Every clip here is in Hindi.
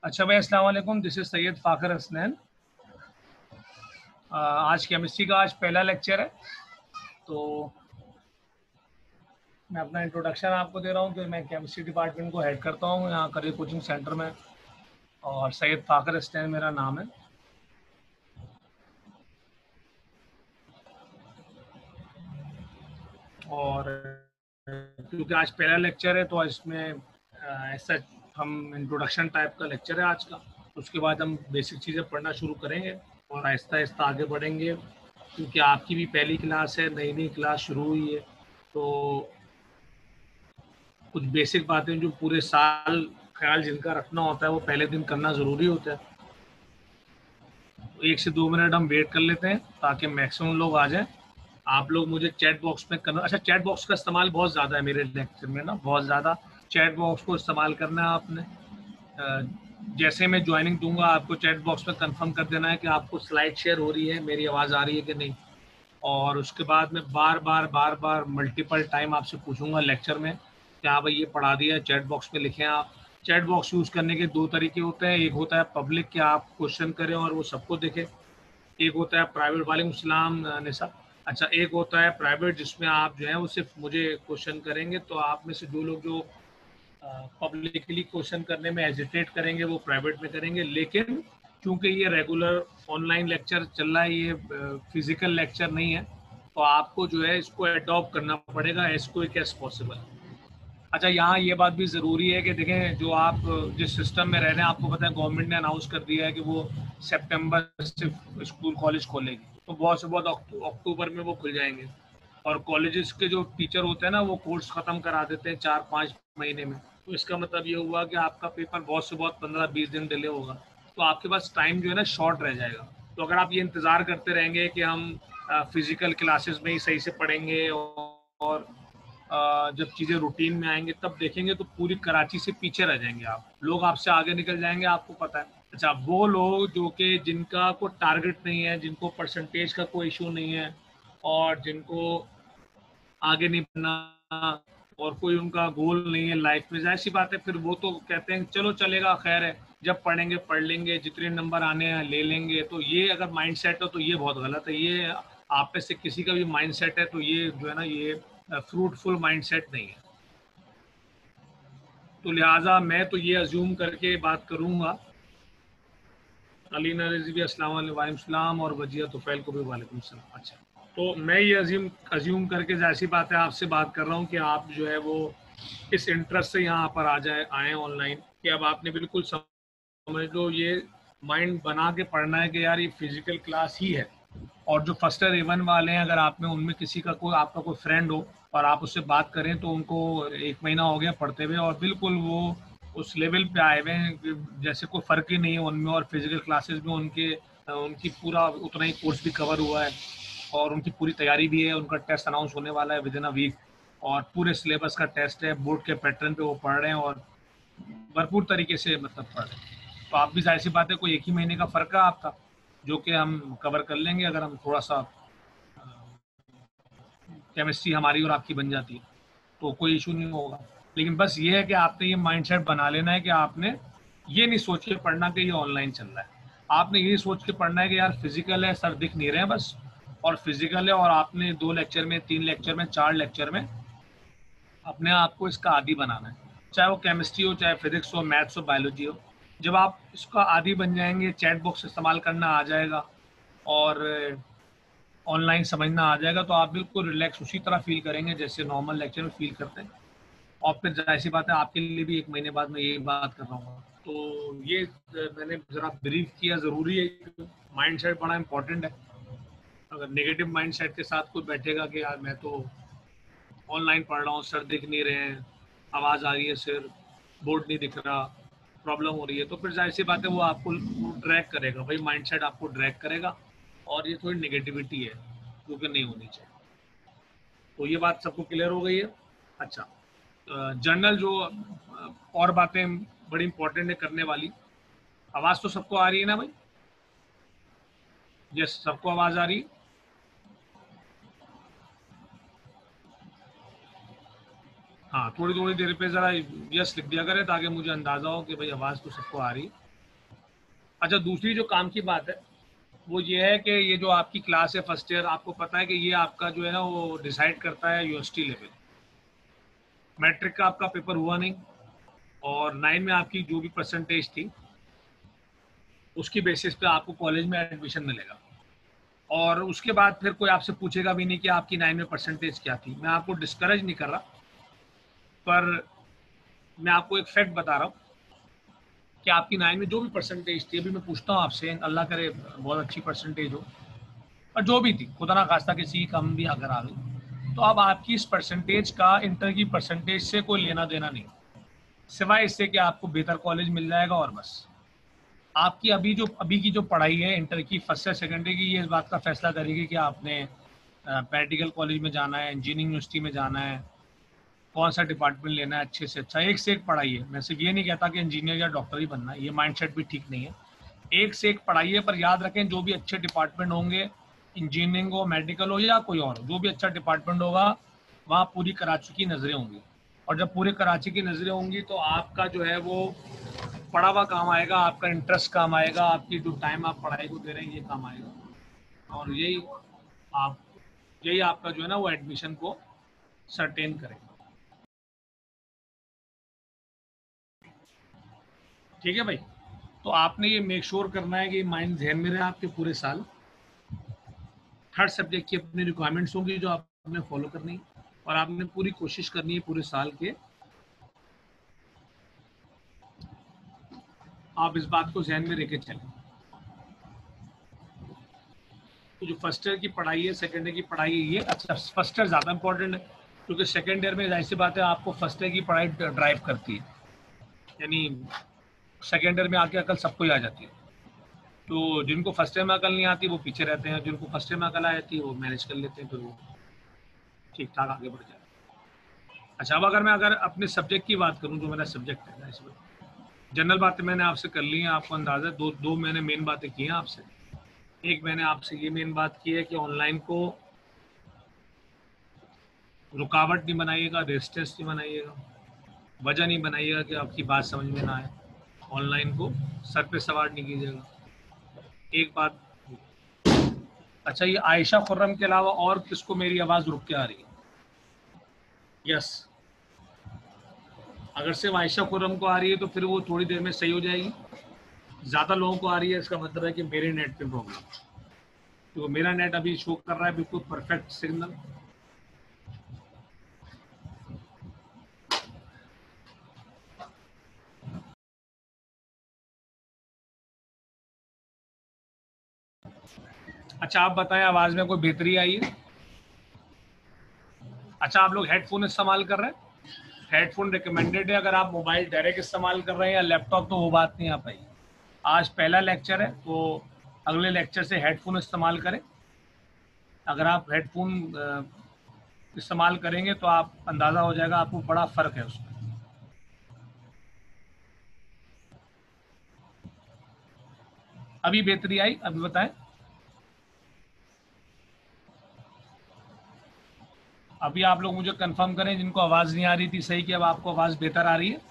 अच्छा भाई, अस्सलाम वालेकुम। This is Syed Fakhar Hasnain. आज केमिस्ट्री का पहला लेक्चर है। तो मैं अपना इंट्रोडक्शन आपको दे रहा हूँ कि मैं केमिस्ट्री डिपार्टमेंट को हेड करता हूँ यहाँ करियर कोचिंग सेंटर में। और सैयद फ़ाखर हसनैन मेरा नाम है। और क्योंकि आज पहला लेक्चर है तो इसमें ऐसा हम इंट्रोडक्शन टाइप का लेक्चर है आज का। उसके बाद हम बेसिक चीज़ें पढ़ना शुरू करेंगे और आहिस्ता आहिस्ता आगे बढ़ेंगे, क्योंकि आपकी भी पहली क्लास है, नई नई क्लास शुरू हुई है। तो कुछ बेसिक बातें जो पूरे साल ख्याल जिनका रखना होता है वो पहले दिन करना ज़रूरी होता है। तो 1 से 2 मिनट हम वेट कर लेते हैं ताकि मैक्सिमम लोग आ जाएं। आप लोग मुझे चैट बॉक्स में करना। अच्छा, चैट बॉक्स का इस्तेमाल बहुत ज़्यादा है मेरे लेक्चर में ना, बहुत ज़्यादा। चैट बॉक्स को इस्तेमाल करना है आपने। अ, जैसे मैं ज्वाइनिंग दूंगा आपको चैट बॉक्स में कंफर्म कर देना है कि आपको स्लाइड शेयर हो रही है, मेरी आवाज़ आ रही है कि नहीं। और उसके बाद मैं बार बार मल्टीपल टाइम आपसे पूछूंगा लेक्चर में कि हाँ भाई ये पढ़ा दिया है, चैट बॉक्स में लिखें आप। चैट बॉक्स यूज़ करने के दो तरीके होते हैं। एक होता है पब्लिक कि आप क्वेश्चन करें और वो सबको देखें। एक होता है प्राइवेट। वालेकुम सलाम निशा। अच्छा, एक होता है प्राइवेट जिसमें आप जो है वो सिर्फ मुझे क्वेश्चन करेंगे। तो आप में से जो लोग जो पब्लिकली क्वेश्चन करने में हेजिटेट करेंगे वो प्राइवेट में करेंगे। लेकिन क्योंकि ये रेगुलर ऑनलाइन लेक्चर चल रहा है, ये फिजिकल लेक्चर नहीं है, तो आपको जो है इसको अडॉप्ट करना पड़ेगा एज क्विक एज पॉसिबल। अच्छा, यहाँ ये बात भी ज़रूरी है कि देखें, जो आप जिस सिस्टम में रह रहे हैं, आपको पता है गवर्नमेंट ने अनाउंस कर दिया है कि वो सितंबर से स्कूल कॉलेज खोलेगी। तो बहुत से बहुत अक्टूबर में वो खुल जाएंगे। और कॉलेजेस के जो टीचर होते हैं ना, वो कोर्स ख़त्म करा देते हैं 4-5 महीने में। तो इसका मतलब ये हुआ कि आपका पेपर बहुत से बहुत 15-20 दिन डिले होगा। तो आपके पास टाइम जो है ना शॉर्ट रह जाएगा। तो अगर आप ये इंतज़ार करते रहेंगे कि हम फिजिकल क्लासेस में ही सही से पढ़ेंगे और जब चीज़ें रूटीन में आएंगे तब देखेंगे, तो पूरी कराची से पीछे रह जाएंगे आप। लोग आपसे आगे निकल जाएंगे, आपको पता है। अच्छा, वो लोग जो कि जिनका कोई टारगेट नहीं है, जिनको परसेंटेज का कोई इशू नहीं है और जिनको आगे नहीं बढ़ना और कोई उनका गोल नहीं है लाइफ में, जाहिर सी बात है फिर वो तो कहते हैं चलो चलेगा, खैर है, जब पढ़ेंगे पढ़ लेंगे, जितने नंबर आने हैं ले लेंगे। तो ये अगर माइंड सेट हो तो ये बहुत गलत है। ये आप में से किसी का भी माइंड सेट है तो ये जो है ना, ये फ्रूटफुल माइंड सेट नहीं है। तो लिहाजा मैं तो ये अज्यूम करके बात करूंगा। अलीना रिजवी अस्सलाम वालेकुम सलाम, और वजिया तुफैल को भी वालेकुम सलाम। अच्छा, तो मैं ये अज्यूम करके जाहिर सी बात है आपसे बात कर रहा हूँ कि आप जो है वो इस इंटरेस्ट से यहाँ पर आ जाए आए ऑनलाइन, कि अब आपने बिल्कुल समझ लो, ये माइंड बना के पढ़ना है कि यार ये फिजिकल क्लास ही है। और जो फर्स्ट ईयर A1 वाले हैं, अगर आप में उनमें किसी का कोई आपका कोई फ्रेंड हो और आप उससे बात करें तो उनको 1 महीना हो गया पढ़ते हुए और बिल्कुल वो उस लेवल पे आए हुए हैं कि जैसे कोई फ़र्क ही नहीं है उनमें। और फिजिकल क्लासेस में उनकी पूरा उतना ही कोर्स भी कवर हुआ है और उनकी पूरी तैयारी भी है। उनका टेस्ट अनाउंस होने वाला है विद इन अ वीक और पूरे सिलेबस का टेस्ट है, बोर्ड के पैटर्न पे वो पढ़ रहे हैं और भरपूर तरीके से मतलब पढ़ रहे हैं। तो आप भी जाहिर सी बात है, कोई 1 ही महीने का फ़र्क है आपका, जो कि हम कवर कर लेंगे अगर हम थोड़ा सा केमिस्ट्री हमारी और आपकी बन जाती है तो कोई इशू नहीं होगा। लेकिन बस ये है कि आपने ये माइंडसेट बना लेना है कि आपने ये नहीं सोच के पढ़ना कि ये ऑनलाइन चल रहा है। आपने ये सोच के पढ़ना है कि यार फिजिकल है, सर दिख नहीं रहे हैं बस, और फिजिकल है और आपने 2 लेक्चर में, 3 लेक्चर में, 4 लेक्चर में अपने आप को इसका आदी बनाना है। चाहे वो केमिस्ट्री हो, चाहे फिजिक्स हो, मैथ्स हो, बायोलॉजी हो। जब आप इसका आदी बन जाएंगे, चैट बॉक्स इस्तेमाल करना आ जाएगा और ऑनलाइन समझना आ जाएगा, तो आप बिल्कुल रिलैक्स उसी तरह फील करेंगे जैसे नॉर्मल लेक्चर में फील करते हैं। और फिर जाहिर सी बात है आपके लिए भी 1 महीने बाद मैं यही बात कर रहा हूँ। तो ये मैंने ज़रा ब्रीफ किया, ज़रूरी है। माइंड सेट बड़ा इंपॉर्टेंट है। अगर नेगेटिव माइंड सेट के साथ कोई बैठेगा कि यार मैं तो ऑनलाइन पढ़ रहा हूँ, सर दिख नहीं रहे हैं, आवाज़ आ रही है सिर्फ, बोर्ड नहीं दिख रहा, प्रॉब्लम हो रही है, तो फिर जाहिर सी बात है वो आपको ड्रैग करेगा भाई, माइंड सेट आपको ड्रैग करेगा। और ये थोड़ी नेगेटिविटी है जो कि नहीं होनी चाहिए। तो ये बात सबको क्लियर हो गई है। अच्छा, जर्नल जो और बातें बड़ी इंपॉर्टेंट है करने वाली। आवाज़ तो सबको आ रही है ना भाई? यस, सबको आवाज़ आ रही है। हाँ, थोड़ी थोड़ी देर पे ज़रा यस लिख दिया करें ताकि मुझे अंदाज़ा हो कि भाई आवाज़ तो सबको आ रही है। अच्छा, दूसरी जो काम की बात है वो ये है कि ये जो आपकी क्लास है फर्स्ट ईयर, आपको पता है कि ये आपका जो है ना वो डिसाइड करता है यूनिवर्सिटी लेवल। मैट्रिक का आपका पेपर हुआ नहीं, और 9 में आपकी जो भी परसेंटेज थी उसकी बेसिस पे आपको कॉलेज में एडमिशन मिलेगा। और उसके बाद फिर कोई आपसे पूछेगा भी नहीं कि आपकी 9 में परसेंटेज क्या थी। मैं आपको डिस्करेज नहीं कर रहा, पर मैं आपको एक फैक्ट बता रहा हूँ कि आपकी 9 में जो भी परसेंटेज थी, अभी मैं पूछता हूँ आपसे, अल्लाह करे बहुत अच्छी परसेंटेज हो, और जो भी थी, खुदा ना खास्ता किसी कम भी अगर आ गई, तो अब आपकी इस परसेंटेज का इंटर की परसेंटेज से कोई लेना देना नहीं, सिवाय इससे कि आपको बेहतर कॉलेज मिल जाएगा। और बस आपकी अभी की जो पढ़ाई है इंटर की फर्स्ट ईयर सेकेंड ईयर की, ये इस बात का फैसला करेगी कि आपने मेडिकल कॉलेज में जाना है, इंजीनियरिंग यूनिवर्सिटी में जाना है, कौन सा डिपार्टमेंट लेना है। अच्छे से अच्छा एक से एक पढ़ाई है। मैं सिर्फ ये नहीं कहता कि इंजीनियर या डॉक्टर ही बनना है, ये माइंडसेट भी ठीक नहीं है। एक से एक पढ़ाई है, पर याद रखें जो भी अच्छे डिपार्टमेंट होंगे, इंजीनियरिंग हो, मेडिकल हो या कोई और हो, जो भी अच्छा डिपार्टमेंट होगा वहाँ पूरी कराची की नज़रें होंगी। और जब पूरे कराची की नज़रें होंगी तो आपका जो है वो पढ़ा हुआ काम आएगा, आपका इंटरेस्ट काम आएगा, आपकी जो टाइम आप पढ़ाई को दे रहे हैं ये काम आएगा। और आप यही आपका जो है ना वो एडमिशन को सर्टेन करेगा। ठीक है भाई। तो आपने ये मेक श्योर करना है कि माइंड ध्यान में रहे आपके पूरे साल। हर सब्जेक्ट की अपनी रिक्वायरमेंट्स होंगी जो आपने फॉलो करनी है, और आपने पूरी कोशिश करनी है पूरे साल के आप इस बात को ध्यान में लेके चलें। तो जो फर्स्ट ईयर की पढ़ाई है, सेकेंड ईयर की पढ़ाई है, ये अच्छा फर्स्ट ईयर ज़्यादा इंपॉर्टेंट है, क्योंकि सेकेंड ईयर में जाहिर सी बात है आपको फर्स्ट ईयर की पढ़ाई ड्राइव करती है। यानी सेकेंड ईयर में आके अकल सबको ही आ जाती है। तो जिनको फर्स्ट ईयर में अकल नहीं आती वो पीछे रहते हैं, जिनको फर्स्ट ईयर में अकल आ जाती है वो मैनेज कर लेते हैं, फिर वो ठीक ठाक आगे बढ़ जाते हैं। अच्छा, अब अगर अपने सब्जेक्ट की बात करूँ, जो मेरा सब्जेक्ट है, इसमें जनरल बातें मैंने आपसे कर ली हैं, आपको अंदाज़ा दो मैंने मेन बातें की हैं आपसे। एक मैंने आपसे ये मेन बात की है कि ऑनलाइन को रुकावट नहीं बनाइएगा, रेजिस्टेंस नहीं बनाइएगा, वजह नहीं बनाइएगा कि आपकी बात समझ में ना आए। ऑनलाइन को सर पे सवार नहीं कीजिएगा। एक बात। अच्छा, ये आयशा खुर्रम के अलावा और किसको मेरी आवाज़ रुक के आ रही है? यस, अगर सिर्फ आयशा खुर्रम को आ रही है तो फिर वो थोड़ी देर में सही हो जाएगी। ज़्यादा लोगों को आ रही है, इसका मतलब है कि मेरे नेट पे प्रॉब्लम। तो मेरा नेट अभी शो कर रहा है बिल्कुल परफेक्ट सिग्नल। अच्छा, आप बताएं आवाज़ में कोई बेहतरी आई है? अच्छा, आप लोग हेडफोन इस्तेमाल कर रहे हैं? हेडफोन रिकमेंडेड है। अगर आप मोबाइल डायरेक्ट इस्तेमाल कर रहे हैं या लैपटॉप तो वो बात नहीं आ पाई। आज पहला लेक्चर है, तो अगले लेक्चर से हेडफोन इस्तेमाल करें। अगर आप हेडफोन इस्तेमाल करेंगे तो आप अंदाज़ा हो जाएगा आपको बड़ा फ़र्क है उसमें। अभी बेहतरी आई? अभी बताएं। अभी आप लोग मुझे कंफर्म करें जिनको आवाज़ नहीं आ रही थी सही, कि अब आपको आवाज़ बेहतर आ रही है।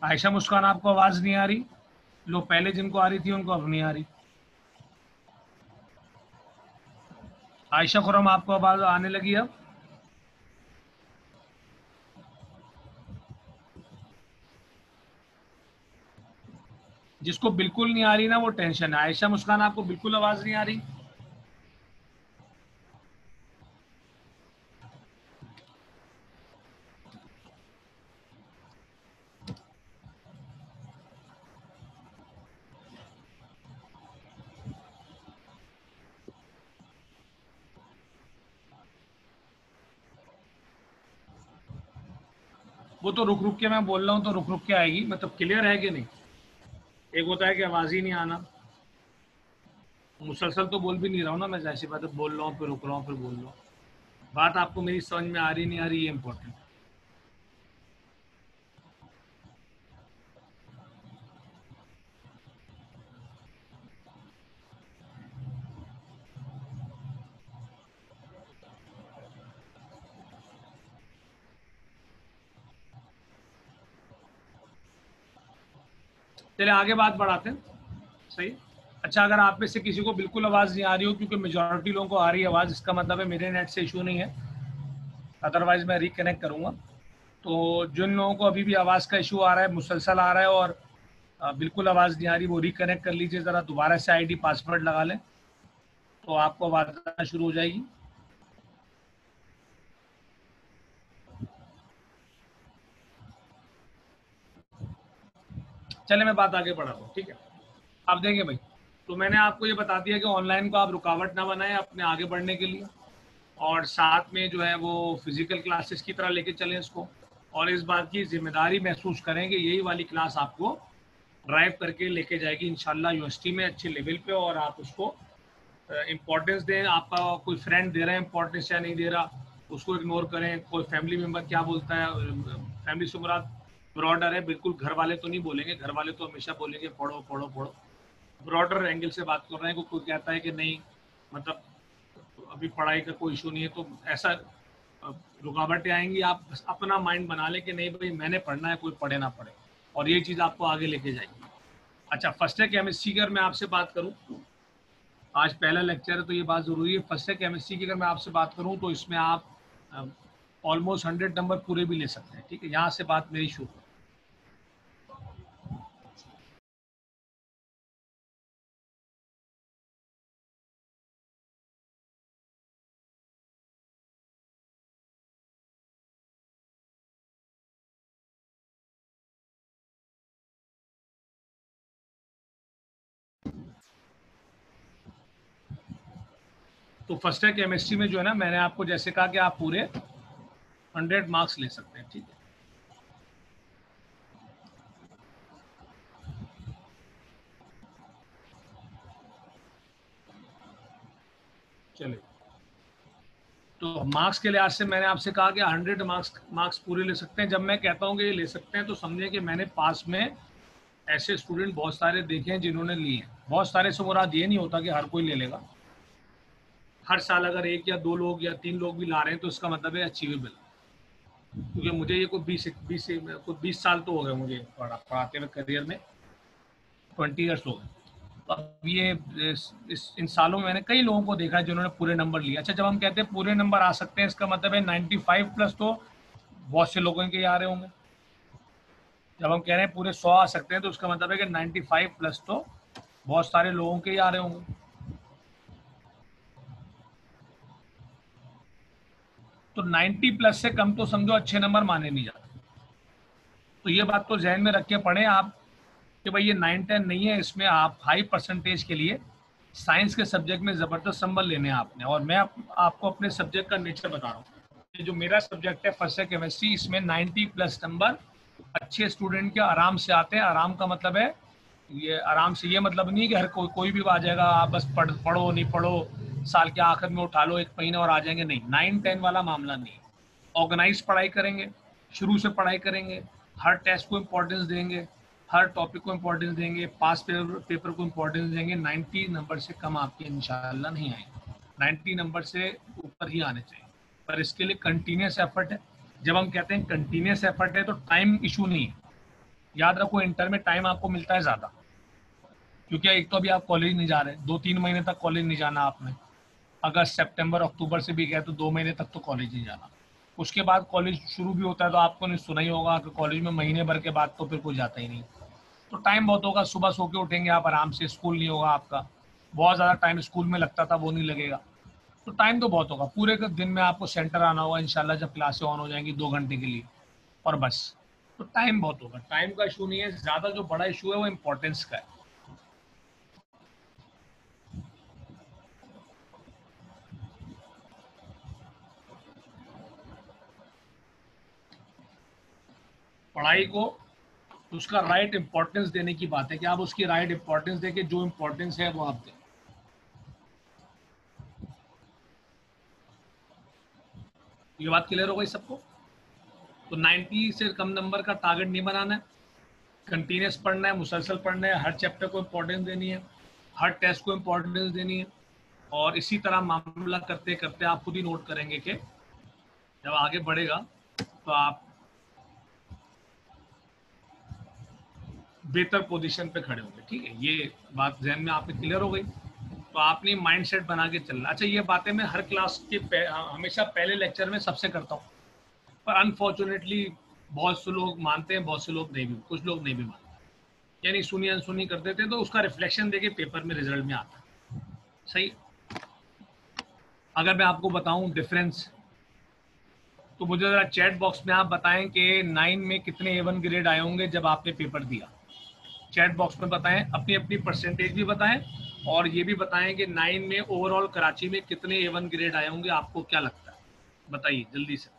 आयशा मुस्कान, आपको आवाज़ नहीं आ रही? लोग पहले जिनको आ रही थी उनको अब नहीं आ रही। आयशा खुरम, आपको आवाज़ आने लगी अब? जिसको बिल्कुल नहीं आ रही ना वो टेंशन है। आयशा मुस्कान, आपको बिल्कुल आवाज़ नहीं आ रही? वो तो रुक रुक के मैं बोल रहा हूँ तो रुक रुक के आएगी, मतलब क्लियर है कि नहीं? एक होता है कि आवाज़ ही नहीं आना। मुसलसल तो बोल भी नहीं रहा हूँ ना मैं, जैसी बात है बोल रहा हूँ फिर रुक रहा हूँ फिर बोल रहा हूँ। बात आपको मेरी समझ में आ रही नहीं आ रही, ये इम्पोर्टेंट। चलिए आगे बात बढ़ाते हैं। सही। अच्छा, अगर आप में से किसी को बिल्कुल आवाज़ नहीं आ रही हो, क्योंकि मेजॉरिटी लोगों को आ रही है आवाज़, इसका मतलब है मेरे नेट से इशू नहीं है, अदरवाइज मैं रिकनेक्ट करूँगा। तो जिन लोगों को अभी भी आवाज़ का इशू आ रहा है, मुसलसल आ रहा है, और बिल्कुल आवाज़ नहीं आ रही, वो रिकनेक्ट कर लीजिए ज़रा, दोबारा से आईडी पासवर्ड लगा लें तो आपको आवाज़ आना शुरू हो जाएगी। चले मैं बात आगे बढ़ाता हूँ, ठीक है। आप देखें भाई, तो मैंने आपको ये बता दिया कि ऑनलाइन को आप रुकावट ना बनाएं अपने आगे बढ़ने के लिए, और साथ में जो है वो फिजिकल क्लासेस की तरह लेके चलें इसको, और इस बात की जिम्मेदारी महसूस करें कि यही वाली क्लास आपको ड्राइव करके लेके जाएगी इंशाल्लाह यूनिवर्सिटी में अच्छे लेवल पे, और आप उसको इम्पोर्टेंस दें। आपका कोई फ्रेंड दे रहा है इम्पोर्टेंस या नहीं दे रहा, उसको इग्नोर करें। कोई फैमिली मेम्बर क्या बोलता है, फैमिली से मुराद ब्रॉडर है, बिल्कुल घर वाले तो नहीं बोलेंगे, घर वाले तो हमेशा बोलेंगे पढ़ो पढ़ो पढ़ो। ब्रॉडर एंगल से बात कर रहे हैं, कोई कहता है कि नहीं मतलब अभी पढ़ाई का कोई इशू नहीं है, तो ऐसा रुकावटें आएंगी। आप बस अपना माइंड बना लें कि नहीं भाई मैंने पढ़ना है, कोई पढ़े ना पढ़े, और ये चीज़ आपको आगे लेके जाएगी। अच्छा, फर्स्ट है केमिस्ट्री की अगर मैं आपसे बात करूं, आज पहला लेक्चर है तो ये बात ज़रूरी है। फर्स्ट है केमिस्ट्री की अगर मैं आपसे बात करूं तो इसमें आप ऑलमोस्ट 100 नंबर पूरे भी ले सकते हैं, ठीक है। यहाँ से बात मेरी शुरू। तो फर्स्ट है केमिस्ट्री में जो है ना, मैंने आपको जैसे कहा कि आप पूरे 100 मार्क्स ले सकते हैं, ठीक है। चलिए, तो मार्क्स के लिहाज से मैंने आपसे कहा कि 100 मार्क्स पूरे ले सकते हैं। जब मैं कहता हूँ कि ये ले सकते हैं तो समझें कि मैंने पास में ऐसे स्टूडेंट बहुत सारे देखे हैं जिन्होंने लिए हैं। बहुत सारे से मुराद ये नहीं होता कि हर कोई ले लेगा। हर साल अगर एक या दो लोग या तीन लोग भी ला रहे हैं तो इसका मतलब है अचीवेबल। क्योंकि मुझे ये कोई 20 साल तो हो गए मुझे पढ़ाते हुए करियर में, 20 ईयर्स हो गए। तो अब ये इन सालों में मैंने कई लोगों को देखा है जिन्होंने पूरे नंबर लिए। अच्छा, जब हम कहते हैं पूरे नंबर आ सकते हैं, इसका मतलब है 95 प्लस तो बहुत से लोगों के आ रहे होंगे। जब हम कह रहे हैं पूरे 100 आ सकते हैं तो उसका मतलब है कि 95 प्लस तो बहुत सारे लोगों के ही आ रहे होंगे। तो 90 प्लस से कम तो समझो अच्छे नंबर माने नहीं जाते। तो ये बात तो जहन में रख के पढ़ें आप कि भाई ये 9-10 नहीं है, इसमें आप हाई परसेंटेज के लिए साइंस के सब्जेक्ट में ज़बरदस्त नंबर लेने हैं आपने। और मैं आपको अपने सब्जेक्ट का नेचर बता रहा हूँ। ये जो मेरा सब्जेक्ट है फर्स्ट है केमिस्ट्री, इसमें 90 प्लस नंबर अच्छे स्टूडेंट के आराम से आते हैं। आराम का मतलब है, ये आराम से ये मतलब नहीं कि हर कोई भी आ जाएगा, आप बस पढ़ो नहीं पढ़ो, साल के आखिर में उठा लो एक महीने और आ जाएंगे, नहीं। 9-10 वाला मामला नहीं है। ऑर्गेनाइज पढ़ाई करेंगे, शुरू से पढ़ाई करेंगे, हर टेस्ट को इम्पोर्टेंस देंगे, हर टॉपिक को इम्पोर्टेंस देंगे, पास पेपर को इम्पोर्टेंस देंगे। 90 नंबर से कम आपके इंशाल्लाह नहीं आएंगे, 90 नंबर से ऊपर ही आने चाहिए। पर इसके लिए कंटिन्यूस एफर्ट है। जब हम कहते हैं कंटिन्यूस एफर्ट है तो टाइम इशू नहीं है। याद रखो, इंटर में टाइम आपको मिलता है ज़्यादा, क्योंकि एक तो अभी आप कॉलेज नहीं जा रहे, 2-3 महीने तक कॉलेज नहीं जाना आपने। अगस्त सितंबर अक्टूबर से भी गए तो 2 महीने तक तो कॉलेज नहीं जाना। उसके बाद कॉलेज शुरू भी होता है तो आपको नहीं सुना ही होगा कि कॉलेज में महीने भर के बाद तो फिर कोई जाता ही नहीं। तो टाइम बहुत होगा, सुबह सो के उठेंगे आप आराम से, स्कूल नहीं होगा आपका, बहुत ज़्यादा टाइम स्कूल में लगता था वो नहीं लगेगा। तो टाइम तो बहुत होगा, पूरे दिन में आपको सेंटर आना होगा इंशाल्लाह जब क्लासें ऑन हो जाएंगी 2 घंटे के लिए, और बस। तो टाइम बहुत होगा, टाइम का इशू नहीं है ज़्यादा। जो बड़ा इशू है वो इम्पोर्टेंस का है। पढ़ाई को उसका राइट इम्पोर्टेंस देने की बात है कि आप उसकी राइट इम्पोर्टेंस दें कि जो इम्पोर्टेंस है वो आप दें। ये बात क्लियर हो गई सबको? तो 90 से कम नंबर का टारगेट नहीं बनाना है, कंटिन्यूस पढ़ना है, मुसलसल पढ़ना है, हर चैप्टर को इम्पोर्टेंस देनी है, हर टेस्ट को इम्पोर्टेंस देनी है। और इसी तरह मामला करते करते आप खुद ही नोट करेंगे कि जब आगे बढ़ेगा तो आप बेहतर पोजीशन पे खड़े होंगे। ठीक है, ये बात जहन में आपके क्लियर हो गई? तो आपने माइंडसेट बना के चलना। अच्छा, ये बातें मैं हर क्लास के हमेशा पहले लेक्चर में सबसे करता हूँ, पर अनफॉर्चुनेटली बहुत से लोग मानते हैं, बहुत से लोग नहीं भी, कुछ लोग नहीं भी मानते, यानी सुनी अनसुनी कर देते हैं, तो उसका रिफ्लेक्शन देके पेपर में रिजल्ट में आता है। सही। अगर मैं आपको बताऊं डिफरेंस, तो मुझे जरा चैट बॉक्स में आप बताएं कि 9 में कितने A1 ग्रेड आए होंगे जब आपने पेपर दिया। चैट बॉक्स में बताएं, अपनी अपनी परसेंटेज भी बताएं, और ये भी बताएं कि 9 में ओवरऑल कराची में कितने A1 ग्रेड आए होंगे, आपको क्या लगता है? बताइए जल्दी से।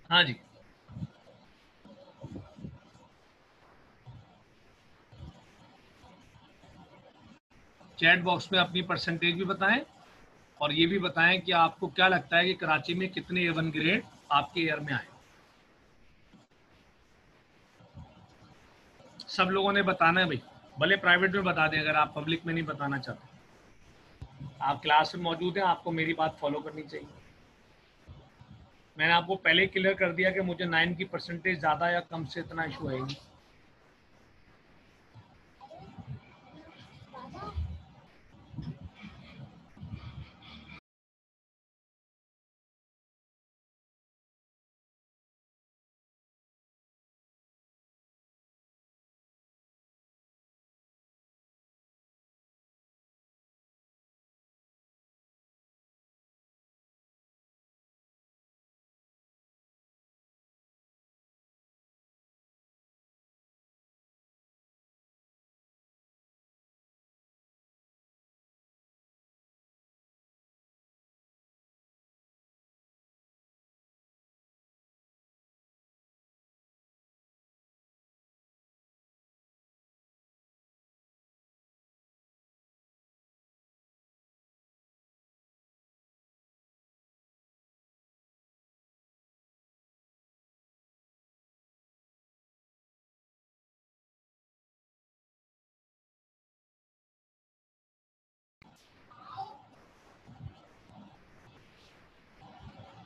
हाँ जी, चैट बॉक्स में अपनी परसेंटेज भी बताएं, और ये भी बताएं कि आपको क्या लगता है कि कराची में कितने A1 ग्रेड आपके ईयर में आए। सब लोगों ने बताना है भाई, भले प्राइवेट में बता दें अगर आप पब्लिक में नहीं बताना चाहते। आप क्लास में मौजूद हैं, आपको मेरी बात फॉलो करनी चाहिए। मैंने आपको पहले ही क्लियर कर दिया कि मुझे 9 की परसेंटेज ज़्यादा या कम से इतना इशू है ही नहीं।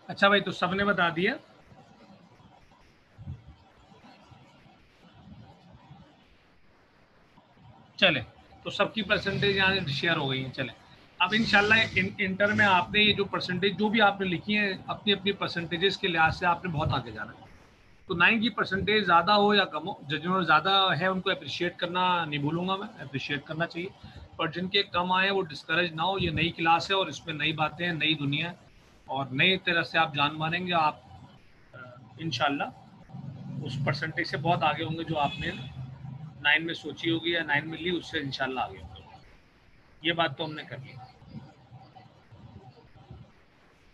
अच्छा भाई, तो सबने बता दिया? चले, तो सबकी परसेंटेज यहाँ शेयर हो गई है। चले, अब इंशाल्लाह इंटर में आपने ये जो परसेंटेज जो भी आपने लिखी है, अपनी अपनी परसेंटेजेस के लिहाज से आपने बहुत आगे जाना है। तो 9 की परसेंटेज ज़्यादा हो या कम हो, जिन्होंने ज़्यादा है उनको अप्रिशिएट करना नहीं भूलूंगा मैं, अप्रिशिएट करना चाहिए। और जिनके कम आए वो डिस्करेज ना हो, ये नई क्लास है और इसमें नई बातें हैं, नई दुनिया है, और नई तरह से आप जान मानेंगे। आप इंशाल्लाह उस परसेंटेज से बहुत आगे होंगे जो आपने 9 में सोची होगी या 9 में ली, उससे इंशाल्लाह आगे होंगे। ये बात तो हमने कर ली।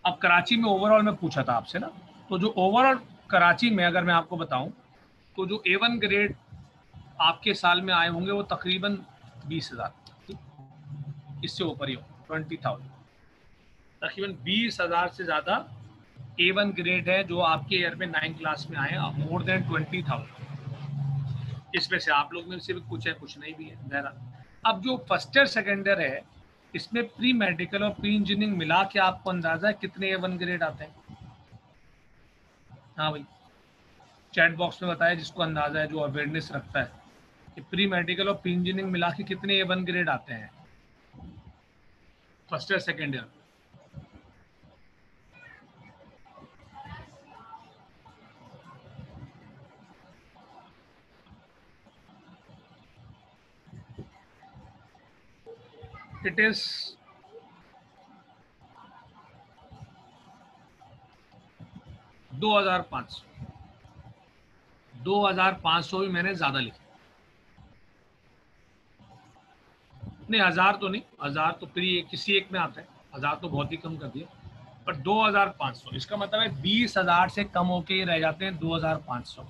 अब कराची में ओवरऑल में पूछा था आपसे ना, तो जो ओवरऑल कराची में अगर मैं आपको बताऊं, तो जो A1 ग्रेड आपके साल में आए होंगे वो तकरीबन 20,000, इससे ऊपर ही हो 20,000, तकरीबन 20,000 से ज़्यादा A1 ग्रेड है जो आपके ईयर में 9 क्लास में आए, मोर देन 20,000। इसमें से आप लोग में से भी कुछ है, कुछ नहीं भी है, बहरहाल। अब जो फर्स्ट ईयर सेकेंड ईयर है, इसमें प्री मेडिकल और प्री इंजीनियरिंग मिला के आपको अंदाजा है कितने A1 ग्रेड आते हैं? हाँ भाई, चैट बॉक्स में बताया जिसको अंदाजा है, जो अवेयरनेस रखता है कि प्री मेडिकल और प्री इंजीनियरिंग मिला के कितने A1 ग्रेड आते हैं first year second year. It is 2,500। 2,500 भी मैंने ज्यादा लिखा। नहीं, 1,000 तो नहीं, 1,000 तो प्री किसी एक में आता है, 1,000 तो बहुत ही कम कर दिया। पर 2,500 इसका मतलब है 20,000 से कम होके ही रह जाते हैं 2,500।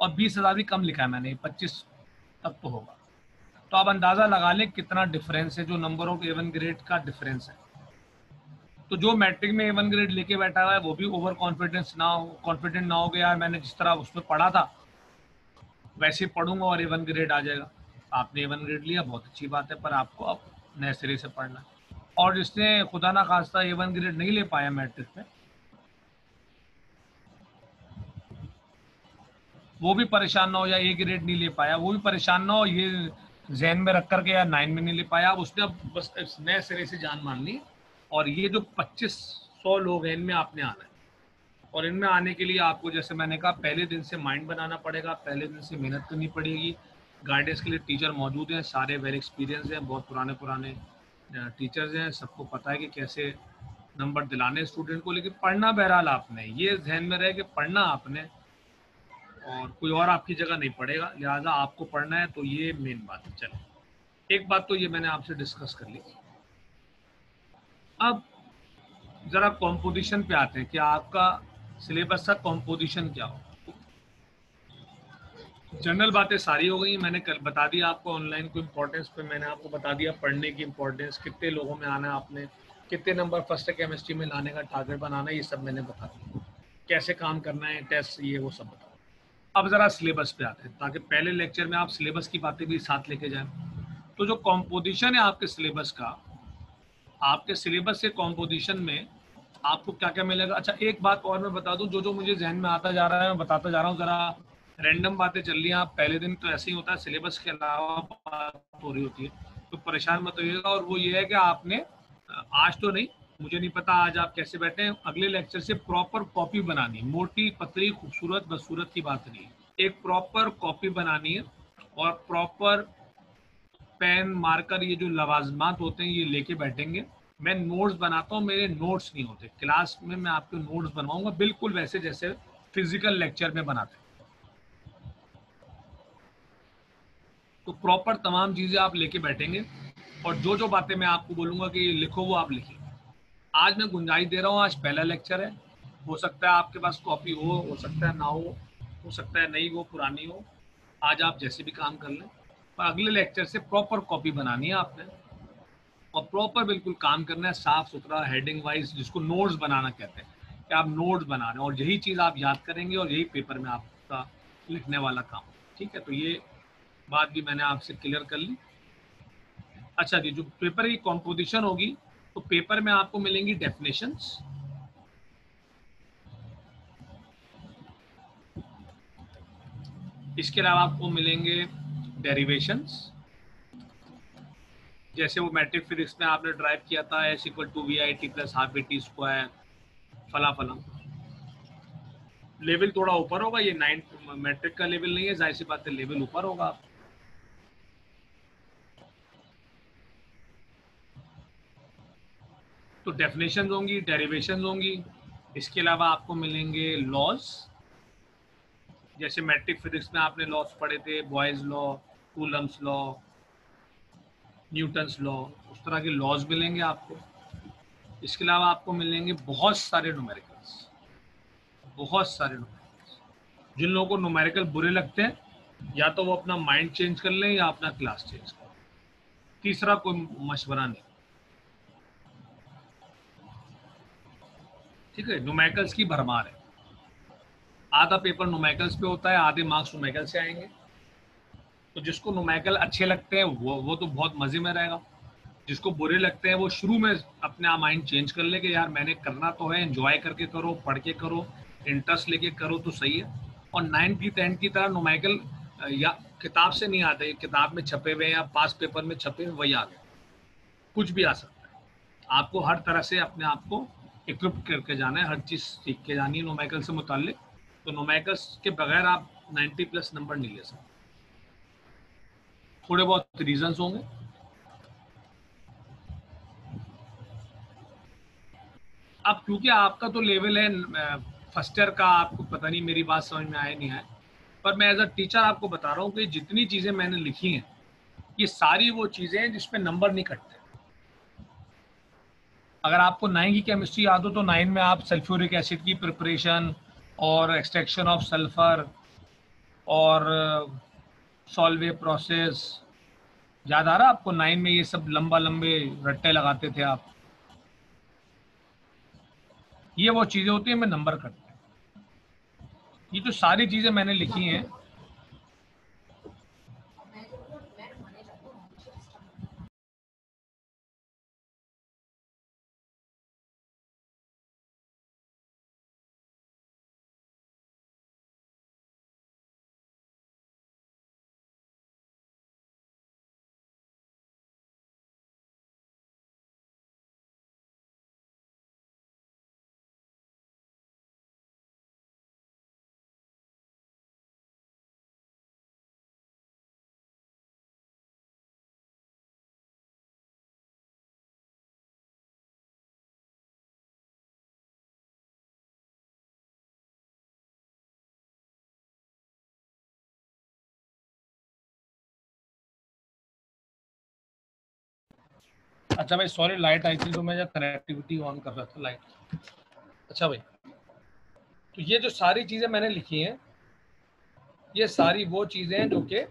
और 20,000 भी कम लिखा है मैंने, 25 तक तो होगा। तो आप अंदाज़ा लगा लें कितना डिफरेंस है, जो नंबर ऑफ A1 ग्रेड का डिफरेंस है। तो जो मैट्रिक में A1 ग्रेड लेके बैठा हुआ है वो भी ओवर कॉन्फिडेंट ना हो गया, मैंने जिस तरह उसमें पढ़ा था वैसे पढ़ूंगा और A1 ग्रेड आ जाएगा। आपने A1 ग्रेड लिया, बहुत अच्छी बात है, पर आपको अब नए सिरे से पढ़ना है। और जिसने खुदा ना खास्ता A1 ग्रेड नहीं ले पाया मैट्रिक में, वो भी परेशान ना हो, या A ग्रेड नहीं ले पाया वो भी परेशान ना हो, ये जहन में रख करके या 9 में नहीं ले पाया, अब उसने अब बस नए सिरे से जान मान ली। और ये जो 2500 लोग हैं इनमें आपने आना है, और इनमें आने के लिए आपको, जैसे मैंने कहा, पहले दिन से माइंड बनाना पड़ेगा, पहले दिन से मेहनत करनी पड़ेगी। गाइडेंस के लिए टीचर मौजूद हैं, सारे वेल एक्सपीरियंस हैं, बहुत पुराने टीचर्स हैं, सबको पता है कि कैसे नंबर दिलाने स्टूडेंट को। लेकिन पढ़ना बहरहाल आपने, ये ध्यान में रहे कि पढ़ना आपने, और कोई और आपकी जगह नहीं पढ़ेगा, लिहाजा आपको पढ़ना है, तो ये मेन बात है। चलो, एक बात तो ये मैंने आपसे डिस्कस कर ली। अब जरा कॉम्पोजिशन पे आते हैं कि आपका सिलेबस का कॉम्पोजिशन क्या हो। जनरल बातें सारी हो गई, मैंने कल बता दिया आपको ऑनलाइन को इम्पोर्टेंस पे, मैंने आपको बता दिया पढ़ने की इम्पोर्टेंस, कितने लोगों में आना है आपने, कितने नंबर फर्स्ट केमिस्ट्री में लाने का टारगेट बनाना है, ये सब मैंने बता दिया, कैसे काम करना है, टेस्ट, ये वो सब बता। अब ज़रा सिलेबस पे आते हैं, ताकि पहले लेक्चर में आप सिलेबस की बातें भी साथ लेके जाएं। तो जो कॉम्पोजिशन है आपके सिलेबस का, आपके सिलेबस के कॉम्पोजिशन में आपको क्या क्या मिलेगा। अच्छा, एक बात और मैं बता दूं, जो मुझे जहन में आता जा रहा है मैं बताता जा रहा हूँ, ज़रा रैंडम बातें चल रही हैं। आप पहले दिन तो ऐसे ही होता है, सिलेबस के अलावा बात हो रही होती है, तो परेशान मत होइएगा। और वो ये है कि आपने आज तो नहीं, मुझे नहीं पता आज आप कैसे बैठे हैं, अगले लेक्चर से प्रॉपर कॉपी बनानी है, मोटी पतली खूबसूरत बदसूरत की बात नहीं है, एक प्रॉपर कॉपी बनानी है, और प्रॉपर पेन मार्कर, ये जो लवाजमात होते हैं ये लेके बैठेंगे। मैं नोट्स बनाता हूँ, मेरे नोट्स नहीं होते क्लास में, मैं आपके नोट्स बनवाऊंगा बिल्कुल वैसे जैसे फिजिकल लेक्चर में बनाते हैं। तो प्रॉपर तमाम चीज़ें आप लेके बैठेंगे, और जो बातें मैं आपको बोलूँगा कि ये लिखो वो आप लिखिए। आज मैं गुंजाइश दे रहा हूँ, आज पहला लेक्चर है, हो सकता है आपके पास कॉपी हो सकता है ना हो सकता है नहीं हो, पुरानी हो, आज आप जैसे भी काम कर लें, पर अगले लेक्चर से प्रॉपर कॉपी बनानी है आपने, और प्रॉपर बिल्कुल काम करना है, साफ सुथरा, हेडिंग वाइज, जिसको नोट्स बनाना कहते हैं, कि आप नोट्स बना रहे हैं, और यही चीज़ आप याद करेंगे, और यही पेपर में आपका लिखने वाला काम। ठीक है, तो ये बात भी मैंने आपसे क्लियर कर ली। अच्छा जी, जो पेपर की कॉम्पोजिशन होगी, तो पेपर में आपको मिलेंगी डेफिनेशंस, इसके अलावा आपको मिलेंगे डेरिवेशंस, जैसे वो मैट्रिक फिजिक्स में आपने ड्राइव किया था, S equal to V I T plus half B T square फला फला। लेवल थोड़ा ऊपर होगा, ये 9 मैट्रिक का लेवल नहीं है, जाहिर सी बात है लेवल ऊपर होगा। तो डेफिनेशन होंगी, डेरिवेशन होंगी, इसके अलावा आपको मिलेंगे लॉज, जैसे मैट्रिक फिजिक्स में आपने लॉज पढ़े थे, boys law, Coulomb's law, Newton's law, उस तरह के लॉज मिलेंगे आपको। इसके अलावा आपको मिलेंगे बहुत सारे न्यूमेरिकल्स, बहुत सारे न्यूमेरिकल्स। जिन लोगों को न्यूमेरिकल बुरे लगते हैं, या तो वो अपना माइंड चेंज कर लें या अपना क्लास चेंज कर लें, तीसरा कोई मशवरा नहीं। ठीक है, न्यूमेरिकल्स की भरमार है, आधा पेपर न्यूमेरिकल्स पे होता है, आधे मार्क्स न्यूमेरिकल से आएंगे। तो जिसको न्यूमेरिकल अच्छे लगते हैं वो तो बहुत मजे में रहेगा, जिसको बुरे लगते हैं वो शुरू में अपने माइंड चेंज कर ले कि यार मैंने करना तो है, एंजॉय करके करो, पढ़ के करो, इंटरेस्ट लेके करो तो सही है। और 9th 10th की तरह न्यूमेरिकल या किताब से नहीं आते, किताब में छपे हुए या पास पेपर में छपे हुए वही आ गए, कुछ भी आ सकता है। आपको हर तरह से अपने आप को इक्विप करके जाना है, हर चीज़ सीख के जानी है न्यूमेरिकल से मुताल्लिक। तो न्यूमेरिकल्स के बगैर आप 90+ नंबर नहीं ले सकते। थोड़े बहुत रीजंस होंगे। अब क्योंकि आपका तो लेवल है फर्स्ट ईयर का, आपको पता नहीं मेरी बात समझ में आए नहीं आए, पर मैं एज अ टीचर आपको बता रहा हूँ कि जितनी चीज़ें मैंने लिखी हैं ये सारी वो चीज़ें हैं जिसपे नंबर नहीं कटते। अगर आपको 9 की केमिस्ट्री याद हो तो 9 में आप सल्फ्यूरिक एसिड की प्रिपरेशन और एक्सट्रैक्शन ऑफ सल्फर और सॉल्वे प्रोसेस याद आ रहा आपको 9 में ये सब लंबा लंबे रट्टे लगाते थे आप? ये वो चीजें होती है, मैं नंबर करते हैं। ये जो सारी चीजें मैंने लिखी हैं, अच्छा भाई सॉरी, लाइट आई थी तो मैं जब कनेक्टिविटी ऑन कर रहा था लाइट। अच्छा भाई, तो ये जो सारी चीजें मैंने लिखी हैं, ये सारी वो चीजें हैं जो कि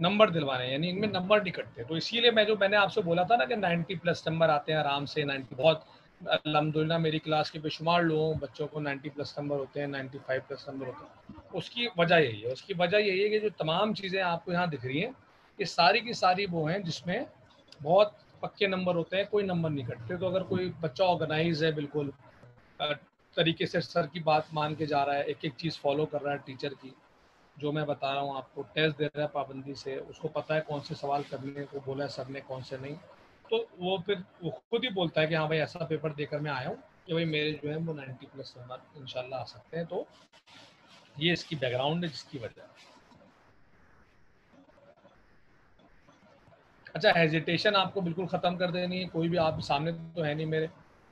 नंबर दिलवाने हैं, यानी इनमें नंबर नहीं कटते। तो इसीलिए मैंने आपसे बोला था ना कि 90 प्लस नंबर आते हैं आराम से। 90 बहुत, अल्हम्दुलिल्लाह मेरी क्लास के बेशुमार लोगों बच्चों को 90 प्लस नंबर होते हैं, 95 प्लस नंबर होते हैं। उसकी वजह यही है, उसकी वजह यही है कि जो तमाम चीज़ें आपको यहाँ दिख रही हैं, ये सारी की सारी वो हैं जिसमें बहुत पक्के नंबर होते हैं, कोई नंबर नहीं कटते। तो अगर कोई बच्चा ऑर्गेनाइज है, बिल्कुल तरीके से सर की बात मान के जा रहा है, एक एक चीज़ फॉलो कर रहा है टीचर की, जो मैं बता रहा हूँ आपको, टेस्ट दे रहा है पाबंदी से, उसको पता है कौन से सवाल करने को बोला है सर ने, कौन से नहीं, तो वो फिर वो खुद ही बोलता है कि हाँ भाई ऐसा पेपर देकर मैं आया हूँ कि भाई मेरे जो है वो 90 प्लस नंबर इंशाल्लाह आ सकते हैं। तो ये इसकी बैकग्राउंड है जिसकी वजह। अच्छा, हेजिटेशन आपको बिल्कुल ख़त्म कर देनी है, कोई भी आप सामने तो है नहीं मेरे,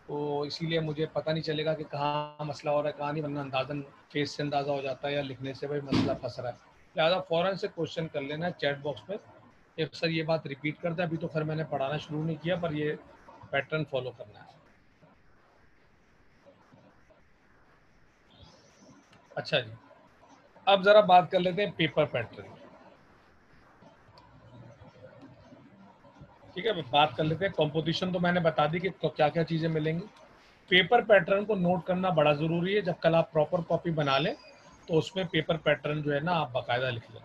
तो इसीलिए मुझे पता नहीं चलेगा कि कहाँ मसला हो रहा है कहाँ नहीं, वरना अंदाज़न फेस से अंदाज़ा हो जाता है या लिखने से भाई मसला फंस रहा है। लिहाजा फ़ौरन से क्वेश्चन कर लेना है चैट बॉक्स में कि सर ये बात रिपीट करता है। अभी तो खैर मैंने पढ़ाना शुरू नहीं किया, पर ये पैटर्न फॉलो करना है। अच्छा जी, अब ज़रा बात कर लेते हैं पेपर पैटर्न। ठीक है, बात कर लेते हैं। कंपोजिशन तो मैंने बता दी कि क्या क्या चीज़ें मिलेंगी। पेपर पैटर्न को नोट करना बड़ा ज़रूरी है। जब कल आप प्रॉपर कॉपी बना लें तो उसमें पेपर पैटर्न जो है ना आप बाकायदा लिख लें।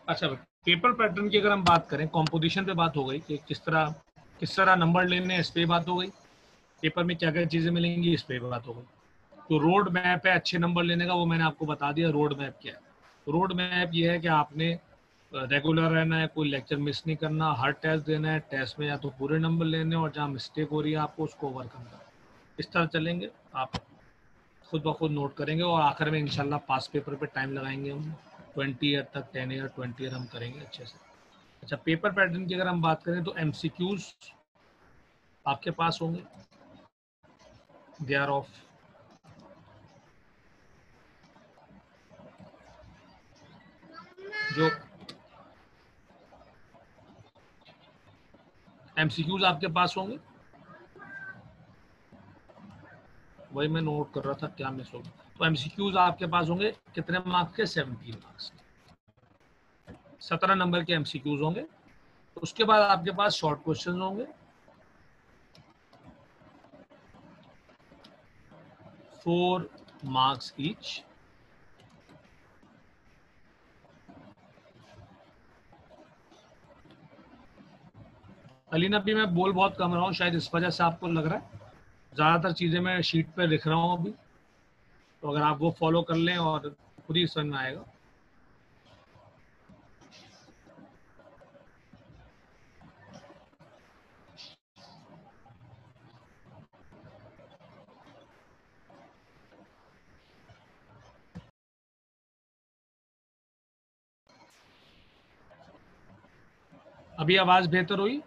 अच्छा, पेपर पैटर्न की अगर हम बात करें, कंपोजिशन पे बात हो गई कि किस तरह नंबर लेने हैं, इस पे बात हो गई। पेपर में क्या क्या चीज़ें मिलेंगी, इस पे बात हो गई। तो रोड मैप है अच्छे नंबर लेने का, वो मैंने आपको बता दिया। रोड मैप क्या है? रोड मैप ये है कि आपने रेगुलर रहना है, कोई लेक्चर मिस नहीं करना, हर टेस्ट देना है, टेस्ट में या तो पूरे नंबर लेने और जहाँ मिस्टेक हो रही है आपको उसको ओवर करना है। इस तरह चलेंगे, आप खुद ब खुद नोट करेंगे और आखिर में इंशाल्लाह पास पेपर पे टाइम लगाएंगे हम। 20 ईयर तक, 10 ईयर, 20 ईयर हम करेंगे अच्छे से। अच्छा, पेपर पैटर्न की अगर हम बात करें तो एमसीक्यूज आपके पास होंगे, दे आर ऑफ जो एमसीक्यूज आपके पास होंगे, वही मैं नोट कर रहा था क्या मिस हो गया। तो एमसीक्यूज आपके पास होंगे कितने मार्क्स के? 17 मार्क्स, 17 नंबर के एमसीक्यूज होंगे। उसके बाद आपके पास शॉर्ट क्वेश्चन होंगे, 4 मार्क्स ईच। अलीना भी मैं बोल बहुत कम रहा हूँ, शायद इस वजह से आपको लग रहा है। ज़्यादातर चीज़ें मैं शीट पर लिख रहा हूँ अभी, तो अगर आप वो फॉलो कर लें और खुद ही समझ में आएगा। अभी आवाज़ बेहतर हुई?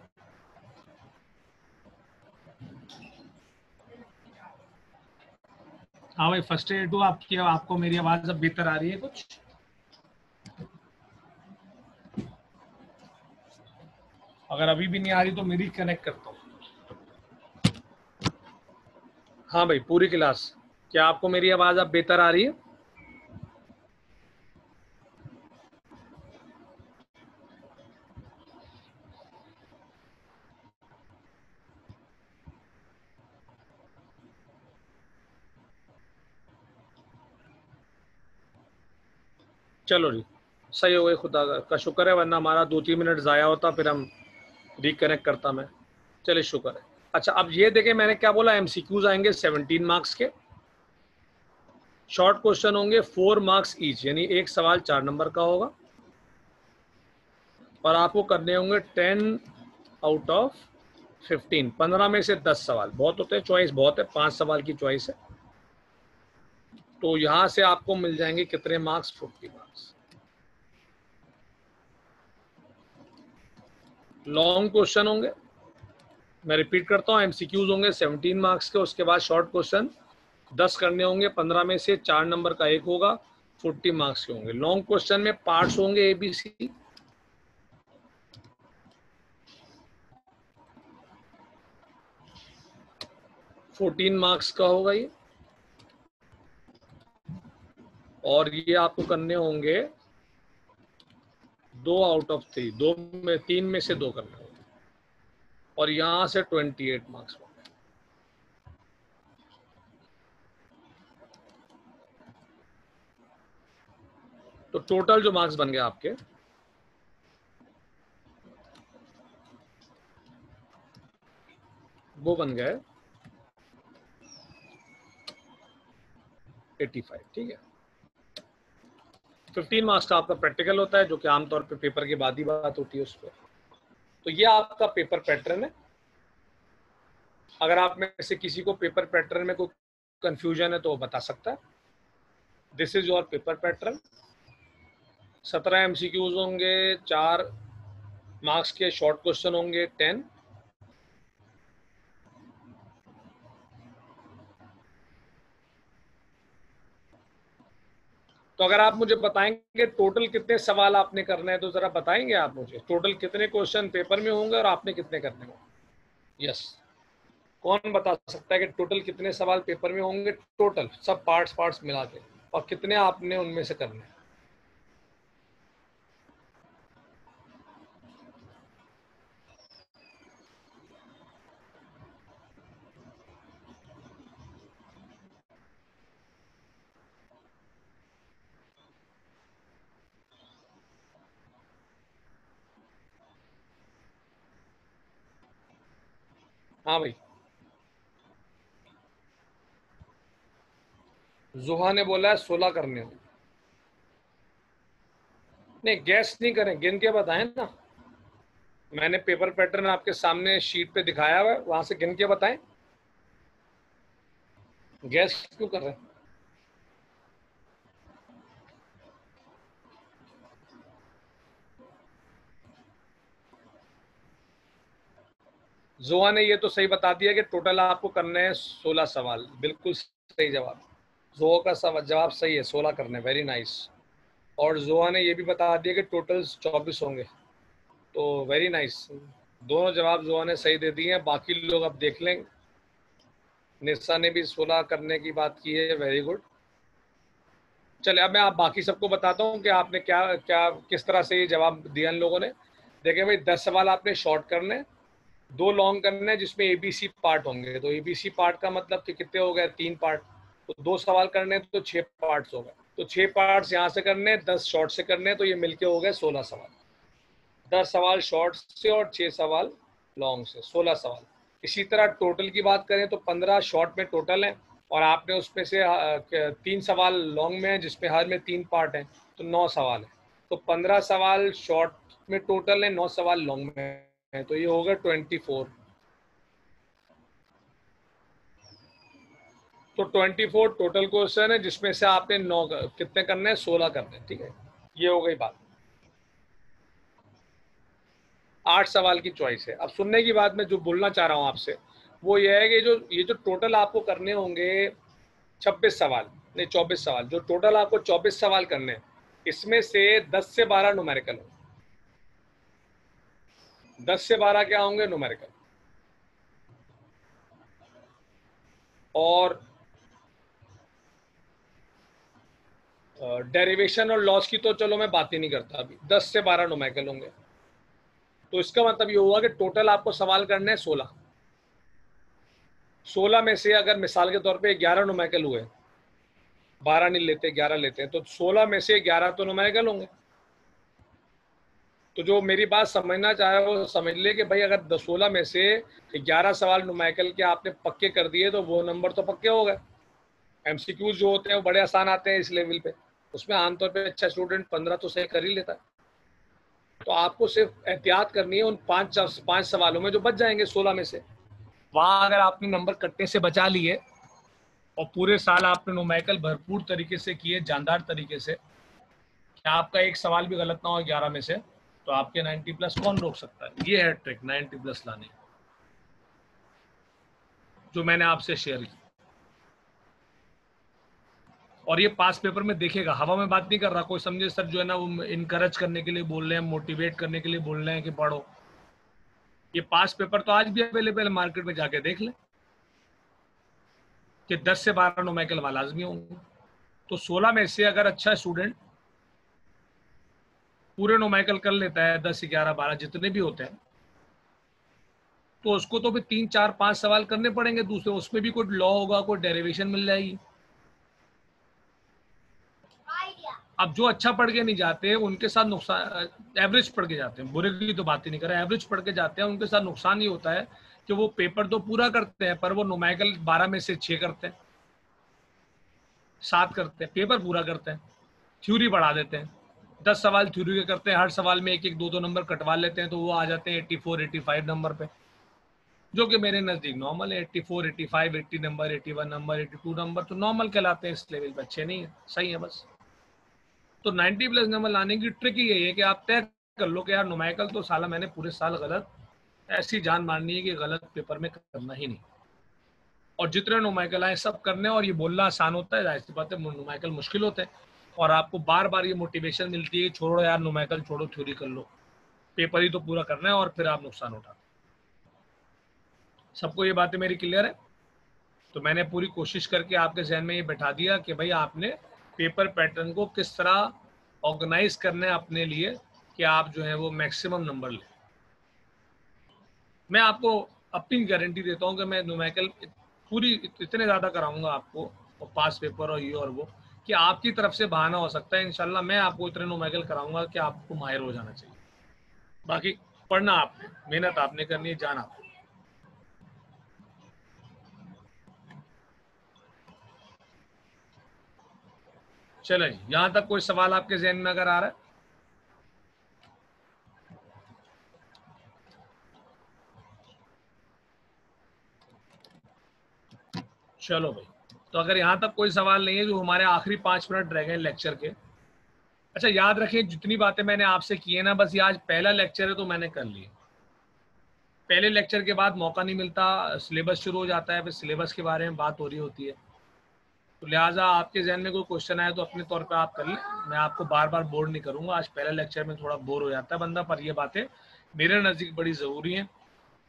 हाँ भाई, फर्स्ट एड टू आपकी, आपको मेरी आवाज़ अब बेहतर आ रही है कुछ? अगर अभी भी नहीं आ रही तो मेरी कनेक्ट करता हूँ। हाँ भाई, पूरी क्लास क्या आपको मेरी आवाज अब बेहतर आ रही है? चलो जी, सही हो गई, खुदा का शुक्र है, वरना हमारा 2-3 मिनट ज़ाया होता, फिर हम रिकनेक्ट करता मैं। चलिए शुक्र है। अच्छा, अब ये देखें मैंने क्या बोला, एमसीक्यूज आएंगे 17 मार्क्स के, शॉर्ट क्वेश्चन होंगे 4 मार्क्स ईच, यानी एक सवाल 4 नंबर का होगा, और आपको करने होंगे 10 आउट ऑफ 15, 15 में से 10 सवाल। बहुत होते हैं, चॉइस बहुत है, 5 सवाल की चॉइस है, तो यहां से आपको मिल जाएंगे कितने मार्क्स? 40 मार्क्स। लॉन्ग क्वेश्चन होंगे, मैं रिपीट करता हूँ, एमसीक्यूज होंगे 17 मार्क्स के, उसके बाद शॉर्ट क्वेश्चन 10 करने होंगे, 15 में से 4 नंबर का एक होगा, 40 मार्क्स के होंगे। लॉन्ग क्वेश्चन में पार्ट्स होंगे ABC, 14 मार्क्स का होगा ये, और ये आपको करने होंगे 2 आउट ऑफ 3, 2 में 3 में से 2 करने होंगे, और यहां से 28 मार्क्स होंगे। तो टोटल जो मार्क्स बन गए आपके, वो बन गए 85। ठीक है, 15 मार्क्स का आपका प्रैक्टिकल होता है, जो कि आमतौर पे पेपर के बाद ही बात होती है उस पर। तो ये आपका पेपर पैटर्न है। अगर आप में से किसी को पेपर पैटर्न में कोई कंफ्यूजन है तो वो बता सकता है। This is your paper pattern. 17 MCQs होंगे, 4 मार्क्स के शॉर्ट क्वेश्चन होंगे 10, तो अगर आप मुझे बताएंगे टोटल कितने सवाल आपने करने हैं, तो जरा बताएंगे आप मुझे टोटल कितने क्वेश्चन पेपर में होंगे और आपने कितने करने होंगे? यस, कौन बता सकता है कि टोटल कितने सवाल पेपर में होंगे, टोटल सब पार्ट्स पार्ट्स मिला के, और कितने आपने उनमें से करने हैं? हाँ भाई, जुहा ने बोला है 16 करने होंगे। नहीं, गैस नहीं करें, गिन के बताएं ना। मैंने पेपर पैटर्न आपके सामने शीट पे दिखाया हुआ है, वहां से गिन के बताएं। गैस क्यों कर रहे हैं? जोआ ने ये तो सही बता दिया कि टोटल आपको करने हैं 16 सवाल, बिल्कुल सही जवाब। जोआ का जवाब सही है, 16 करने, वेरी नाइस। और जोआ ने ये भी बता दिया कि टोटल 24 होंगे, तो वेरी नाइस। दोनों जवाब जोआ ने सही दे दिए हैं, बाकी लोग अब देख लें। निशा ने भी 16 करने की बात की है, वेरी गुड। चलिए, अब मैं आप बाकी सबको बताता हूँ कि आपने क्या क्या किस तरह से ये जवाब दिया इन लोगों ने। देखिए भाई, 10 सवाल आपने शॉर्ट करने, 2 लॉन्ग करने हैं जिसमें ABC पार्ट होंगे, तो ABC पार्ट का मतलब कि कितने हो गए? 3 पार्ट। तो 2 सवाल करने तो 6 पार्ट्स हो गए, तो 6 पार्ट्स यहाँ से करने, 10 शॉर्ट से करने, तो ये मिलके हो गए 16 सवाल। 10 सवाल शॉर्ट से और 6 सवाल लॉन्ग से, 16 सवाल। इसी तरह टोटल की बात करें तो 15 शॉर्ट में टोटल है, और आपने उसमें से 3 सवाल लॉन्ग में है जिसमें हर में 3 पार्ट हैं, तो 9 सवाल है। तो 15 सवाल शॉर्ट में टोटल है, 9 सवाल लॉन्ग में है, तो ये हो गया 24। तो 24 टोटल क्वेश्चन है जिसमें से आपने 9 कितने करने हैं? 16 करने हैं। ठीक है, ये हो गई बात। 8 सवाल की चॉइस है। अब सुनने की बात मैं जो बोलना चाह रहा हूँ आपसे, वो ये है कि ये जो टोटल आपको करने होंगे 26 सवाल, नहीं 24 सवाल, जो टोटल आपको 24 सवाल करने हैं, इसमें से 10 से 12 न्यूमेरिकल होंगे। 10 से 12 क्या होंगे? न्यूमेरिकल। और डेरिवेशन और लॉस की तो चलो मैं बात ही नहीं करता, अभी 10 से 12 न्यूमेरिकल होंगे। तो इसका मतलब ये हुआ कि टोटल आपको सवाल करने हैं 16। 16 में से अगर मिसाल के तौर पे 11 न्यूमेरिकल हुए, 12 नहीं लेते 11 लेते हैं, तो 16 में से 11 तो न्यूमेरिकल होंगे। तो जो मेरी बात समझना चाह रहा है वो समझ ले कि भाई अगर 16 में से 11 सवाल न्यूमेरिकल के आपने पक्के कर दिए तो वो नंबर तो पक्के हो गए। एमसीक्यूज जो होते हैं वो बड़े आसान आते हैं इस लेवल पे, उसमें आमतौर पे अच्छा स्टूडेंट 15 तो सही कर ही लेता है। तो आपको सिर्फ एहतियात करनी है उन पांच सवालों में जो बच जाएंगे 16 में से। वहां अगर आपने नंबर कटने से बचा लिए और पूरे साल आपने न्यूमेरिकल भरपूर तरीके से किए, जानदार तरीके से, कि आपका एक सवाल भी गलत ना हो 11 में से, तो आपके 90 प्लस कौन रोक सकता है। ये है ट्रिक 90 प्लस लाने जो मैंने आपसे शेयर की। और ये पास पेपर में देखेगा, हवा में बात नहीं कर रहा। कोई समझे सर जो है ना वो इनकरेज करने के लिए बोल रहे हैं, मोटिवेट करने के लिए बोल रहे हैं कि पढ़ो। ये पास पेपर तो आज भी अवेलेबल है, मार्केट में जाके देख ले कि 10 से 12 न्यूमेरिकल वाला लाजमी होंगे। तो 16 में से अगर अच्छा स्टूडेंट पूरे न्यूमेरिकल कर लेता है, 10 11 12 जितने भी होते हैं, तो उसको तो फिर 3 4 5 सवाल करने पड़ेंगे दूसरे, उसमें भी कोई लॉ होगा, कोई डेरिवेशन मिल जाएगी। अब जो अच्छा पढ़ के नहीं जाते उनके साथ नुकसान, एवरेज पढ़ के जाते हैं, बुरे की तो बात ही नहीं कर रहे, एवरेज पढ़ के जाते हैं, उनके साथ नुकसान ही होता है कि वो पेपर तो पूरा करते हैं पर वो न्यूमेरिकल 12 में से 6 करते हैं, 7 करते हैं, पेपर पूरा करते हैं, थ्योरी बढ़ा देते हैं। 10 सवाल थ्योरी के करते हैं, हर सवाल में एक एक दो दो नंबर कटवा लेते हैं, तो वो आ जाते हैं 84 85 नंबर पे, जो कि मेरे नजदीक नॉर्मल है। 84 85 80 नंबर, 81 नंबर, 82 नंबर तो नॉर्मल कहलाते हैं, इस लेवल पे अच्छे नहीं है, सही है बस। तो 90 प्लस नंबर लाने की ट्रिक ही यही है कि आप तय कर लो कि यार न्यूमेरिकल तो साला मैंने पूरे साल गलत, ऐसी जान मारनी है कि गलत पेपर में करना ही नहीं। और जितने न्यूमेरिकल आए सब करने, और ये बोलना आसान होता है, जाहिर सी बात है न्यूमेरिकल मुश्किल होते हैं, और आपको बार बार ये मोटिवेशन मिलती है छोड़ो यार न्यूमेरिकल छोड़ो, थ्योरी कर लो, पेपर ही तो पूरा करना है, और फिर आप नुकसान उठाते। सबको ये बातें मेरी क्लियर है? तो मैंने पूरी कोशिश करके आपके जहन में ये बैठा दिया कि भाई आपने पेपर पैटर्न को किस तरह ऑर्गेनाइज करना है अपने लिए कि आप जो है वो मैक्सिमम नंबर लें। मैं आपको अपनी गारंटी देता हूँ कि मैं न्यूमेरिकल पूरी इतने ज़्यादा कराऊंगा आपको, और पास पेपर और ये और वो, कि आपकी तरफ से बहाना हो सकता है। इंशाल्लाह मैं आपको इतने न्यूमेरिकल कराऊंगा कि आपको माहिर हो जाना चाहिए। बाकी पढ़ना आपने, मेहनत आपने करनी है, जान आपने। चलो जी, यहाँ तक कोई सवाल आपके जहन में अगर आ रहा है? चलो भाई, तो अगर यहाँ तक कोई सवाल नहीं है, जो हमारे आखिरी 5 मिनट रह गए लेक्चर के। अच्छा याद रखें, जितनी बातें मैंने आपसे की है ना, बस ये आज पहला लेक्चर है तो मैंने कर ली। पहले लेक्चर के बाद मौका नहीं मिलता, सिलेबस शुरू हो जाता है, फिर सिलेबस के बारे में बात हो रही होती है। तो लिहाजा आपके जहन में कोई क्वेश्चन आए तो अपने तौर पे आप कर लें, मैं आपको बार बार बोर नहीं करूंगा। आज पहले लेक्चर में थोड़ा बोर हो जाता है बंदा, पर ये बातें मेरे नज़दीक बड़ी ज़रूरी हैं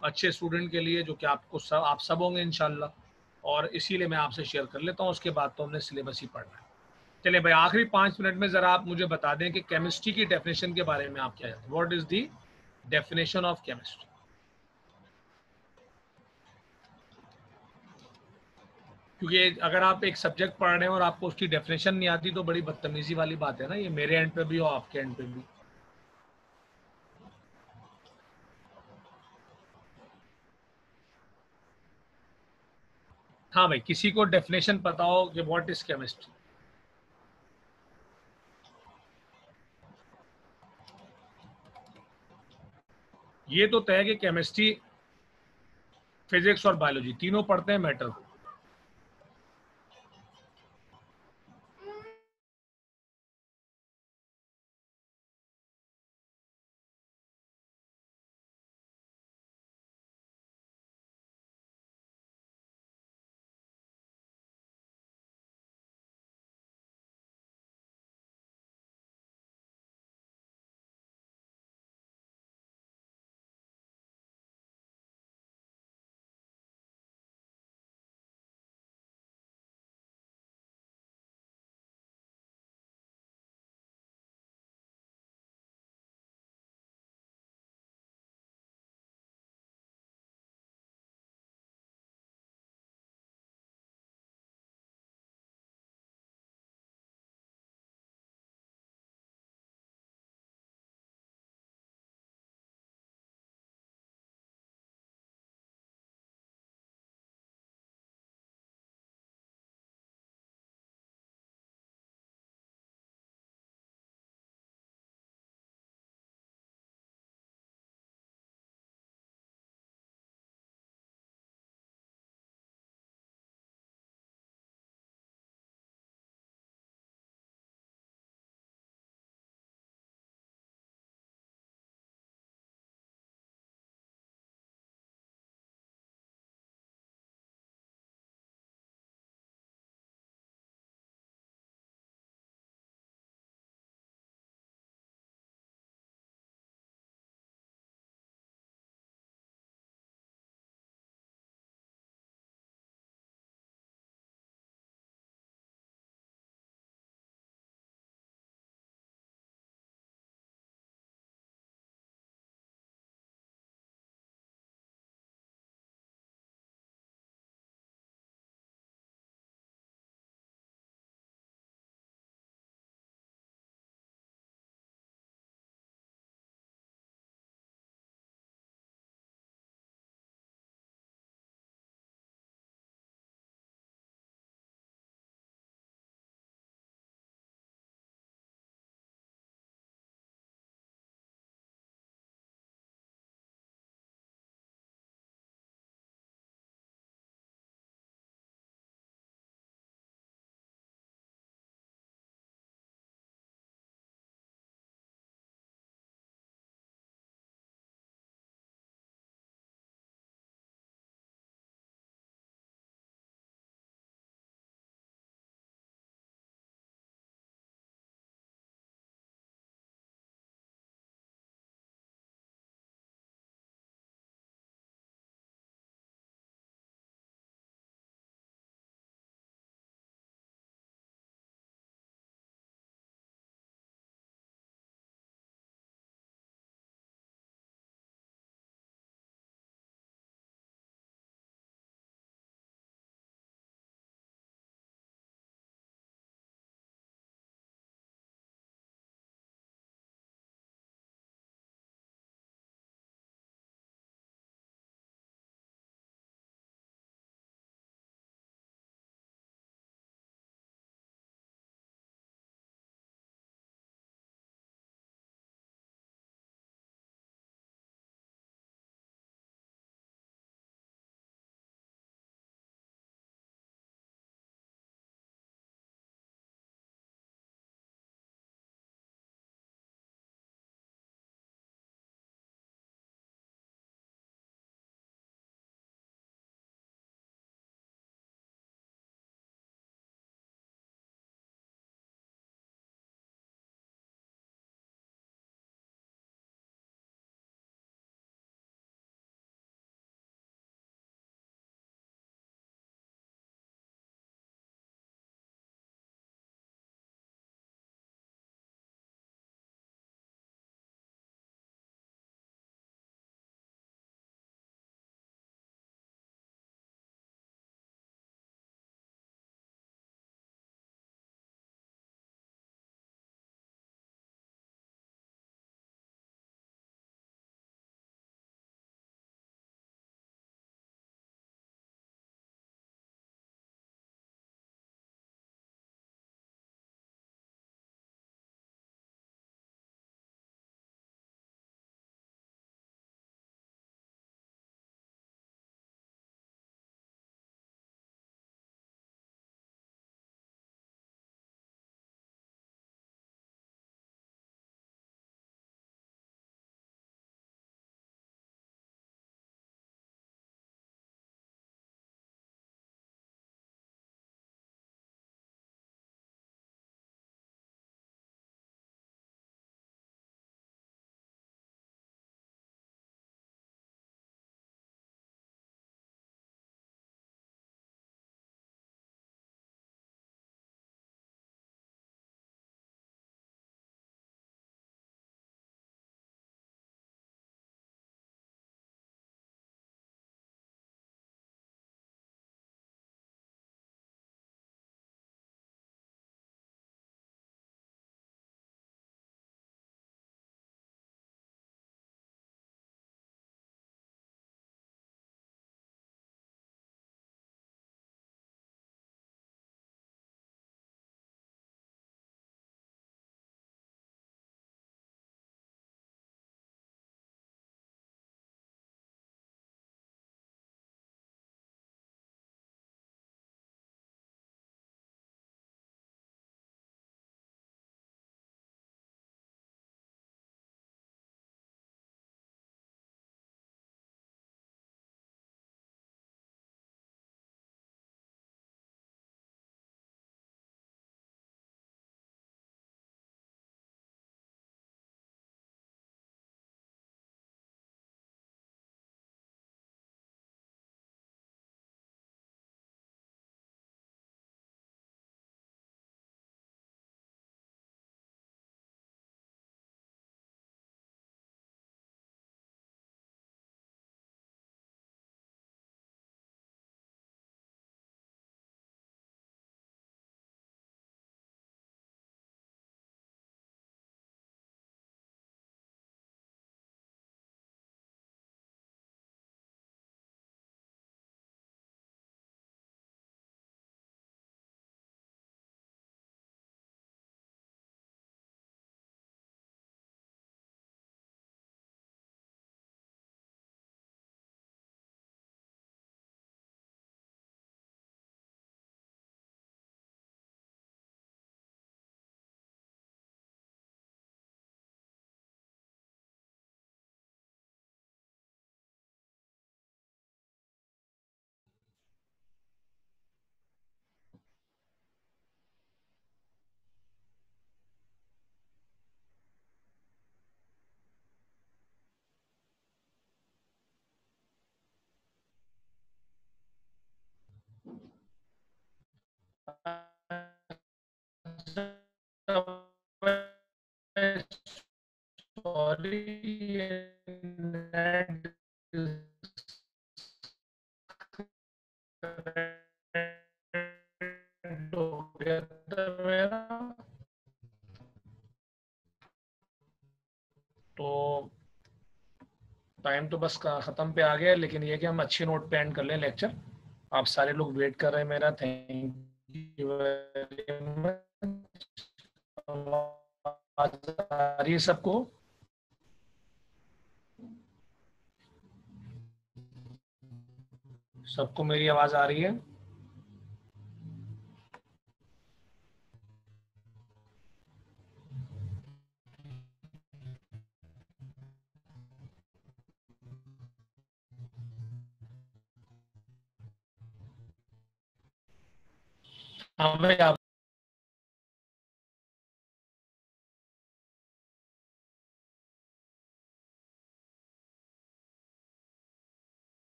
अच्छे स्टूडेंट के लिए, जो कि आप सब होंगे इंशाल्लाह। और इसीलिए मैं आपसे शेयर कर लेता हूँ, उसके बाद तो हमने सिलेबस ही पढ़ना है। चलिए भाई, आखिरी 5 मिनट में ज़रा आप मुझे बता दें कि केमिस्ट्री की डेफिनेशन के बारे में आप क्या जानते हैं। What is the definition of chemistry? क्योंकि अगर आप एक सब्जेक्ट पढ़ रहे हैं और आपको उसकी डेफिनेशन नहीं आती तो बड़ी बदतमीजी वाली बात है ना, ये मेरे एंड पे भी और आपके एंड पे भी। हाँ भाई, किसी को डेफिनेशन पता हो कि व्हाट इज केमिस्ट्री? ये तो तय है कि केमिस्ट्री, फिजिक्स और बायोलॉजी तीनों पढ़ते हैं मैटर को। तो बस ख़त्म पे आ गया, लेकिन ये कि हम अच्छी नोट पे एंड कर लें लेक्चर। आप सारे लोग वेट कर रहे हैं मेरा, थैंक यू वेरी मच। आवाज़ आ रही है सबको? सबको मेरी आवाज़ आ रही है? हाँ भाई, आप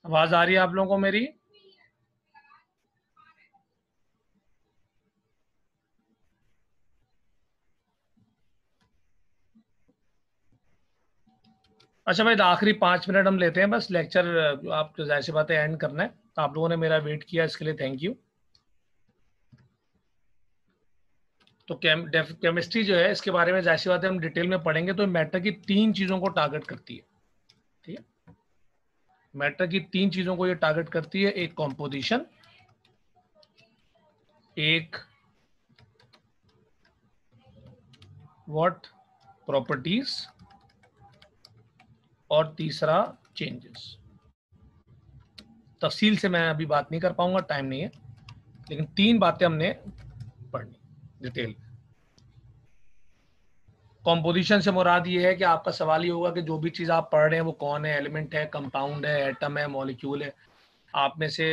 आवाज़ आ रही है आप लोगों को मेरी? अच्छा भाई, आखिरी 5 मिनट हम लेते हैं बस लेक्चर। आप तो जाहिर सी बात है एंड करना है, तो आप लोगों ने मेरा वेट किया, इसके लिए थैंक यू। तो केमिस्ट्री जो है, इसके बारे में जाहिर सी बात है हम डिटेल में पढ़ेंगे। तो मैटर की 3 चीज़ों को टारगेट करती है, ठीक है? मैटर की 3 चीज़ों को ये टारगेट करती है, एक कॉम्पोजिशन, एक व्हाट प्रॉपर्टीज, और तीसरा चेंजेस। तफसील से मैं अभी बात नहीं कर पाऊंगा, टाइम नहीं है, लेकिन 3 बातें हमने पढ़नी डिटेल। कॉम्पोजिशन से मुराद ये है कि आपका सवाल ये होगा कि जो भी चीज़ आप पढ़ रहे हैं वो कौन है, एलिमेंट है, कंपाउंड है, एटम है, मॉलिक्यूल है। आप में से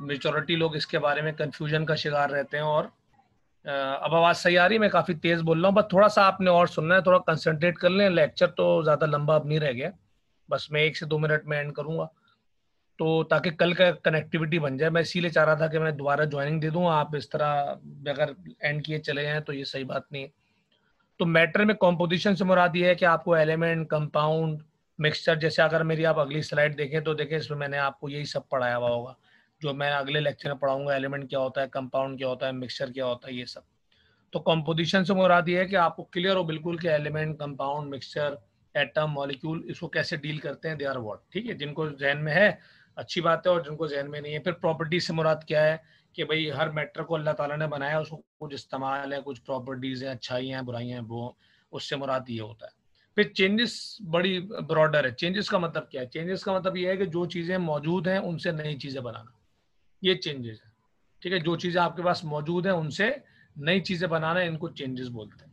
मेजॉरिटी लोग इसके बारे में कंफ्यूजन का शिकार रहते हैं। और अब आवाज़ सही आ रही है? मैं काफ़ी तेज़ बोल रहा हूँ, बस थोड़ा सा आपने और सुनना है, थोड़ा कंसंट्रेट कर लें। लेक्चर तो ज़्यादा लंबा अब नहीं रह गया, बस मैं 1 से 2 मिनट में एंड करूँगा, तो ताकि कल का कनेक्टिविटी बन जाए। मैं इसीलिए चाह रहा था कि मैं दोबारा ज्वाइनिंग दे दूँ, आप इस तरह अगर एंड किए चले जाएँ तो ये सही बात नहीं है। तो मैटर में कॉम्पोजिशन से मुराद ये है कि आपको एलिमेंट, कंपाउंड, मिक्सचर, जैसे अगर मेरी आप अगली स्लाइड देखें तो देखें इसमें मैंने आपको यही सब पढ़ाया हुआ होगा जो मैं अगले लेक्चर में पढ़ाऊंगा। एलिमेंट क्या होता है, कंपाउंड क्या होता है, मिक्सचर क्या होता है, ये सब। तो कॉम्पोजिशन से मुराद ये है कि आपको क्लियर हो बिल्कुल कि element, compound, mixture, atom, molecule, इसको कैसे डील करते हैं, दे आर व्हाट। ठीक है, जिनको जहन में है अच्छी बात है, और जिनको जहन में नहीं है। फिर प्रॉपर्टी से मुराद क्या है कि भाई हर मैटर को अल्लाह ताला ने बनाया, उसको कुछ इस्तेमाल है, कुछ प्रॉपर्टीज हैं, अच्छाइयाँ हैं, बुराइयाँ हैं, वो उससे मुराद ये होता है। फिर चेंजेस बड़ी ब्रॉडर है। चेंजेस का मतलब क्या है? चेंजेस का मतलब ये है कि जो चीज़ें मौजूद हैं उनसे नई चीज़ें बनाना, ये चेंजेस है। ठीक है, जो चीज़ें आपके पास मौजूद हैं उनसे नई चीज़ें बनाना, इनको चेंजेस बोलते हैं।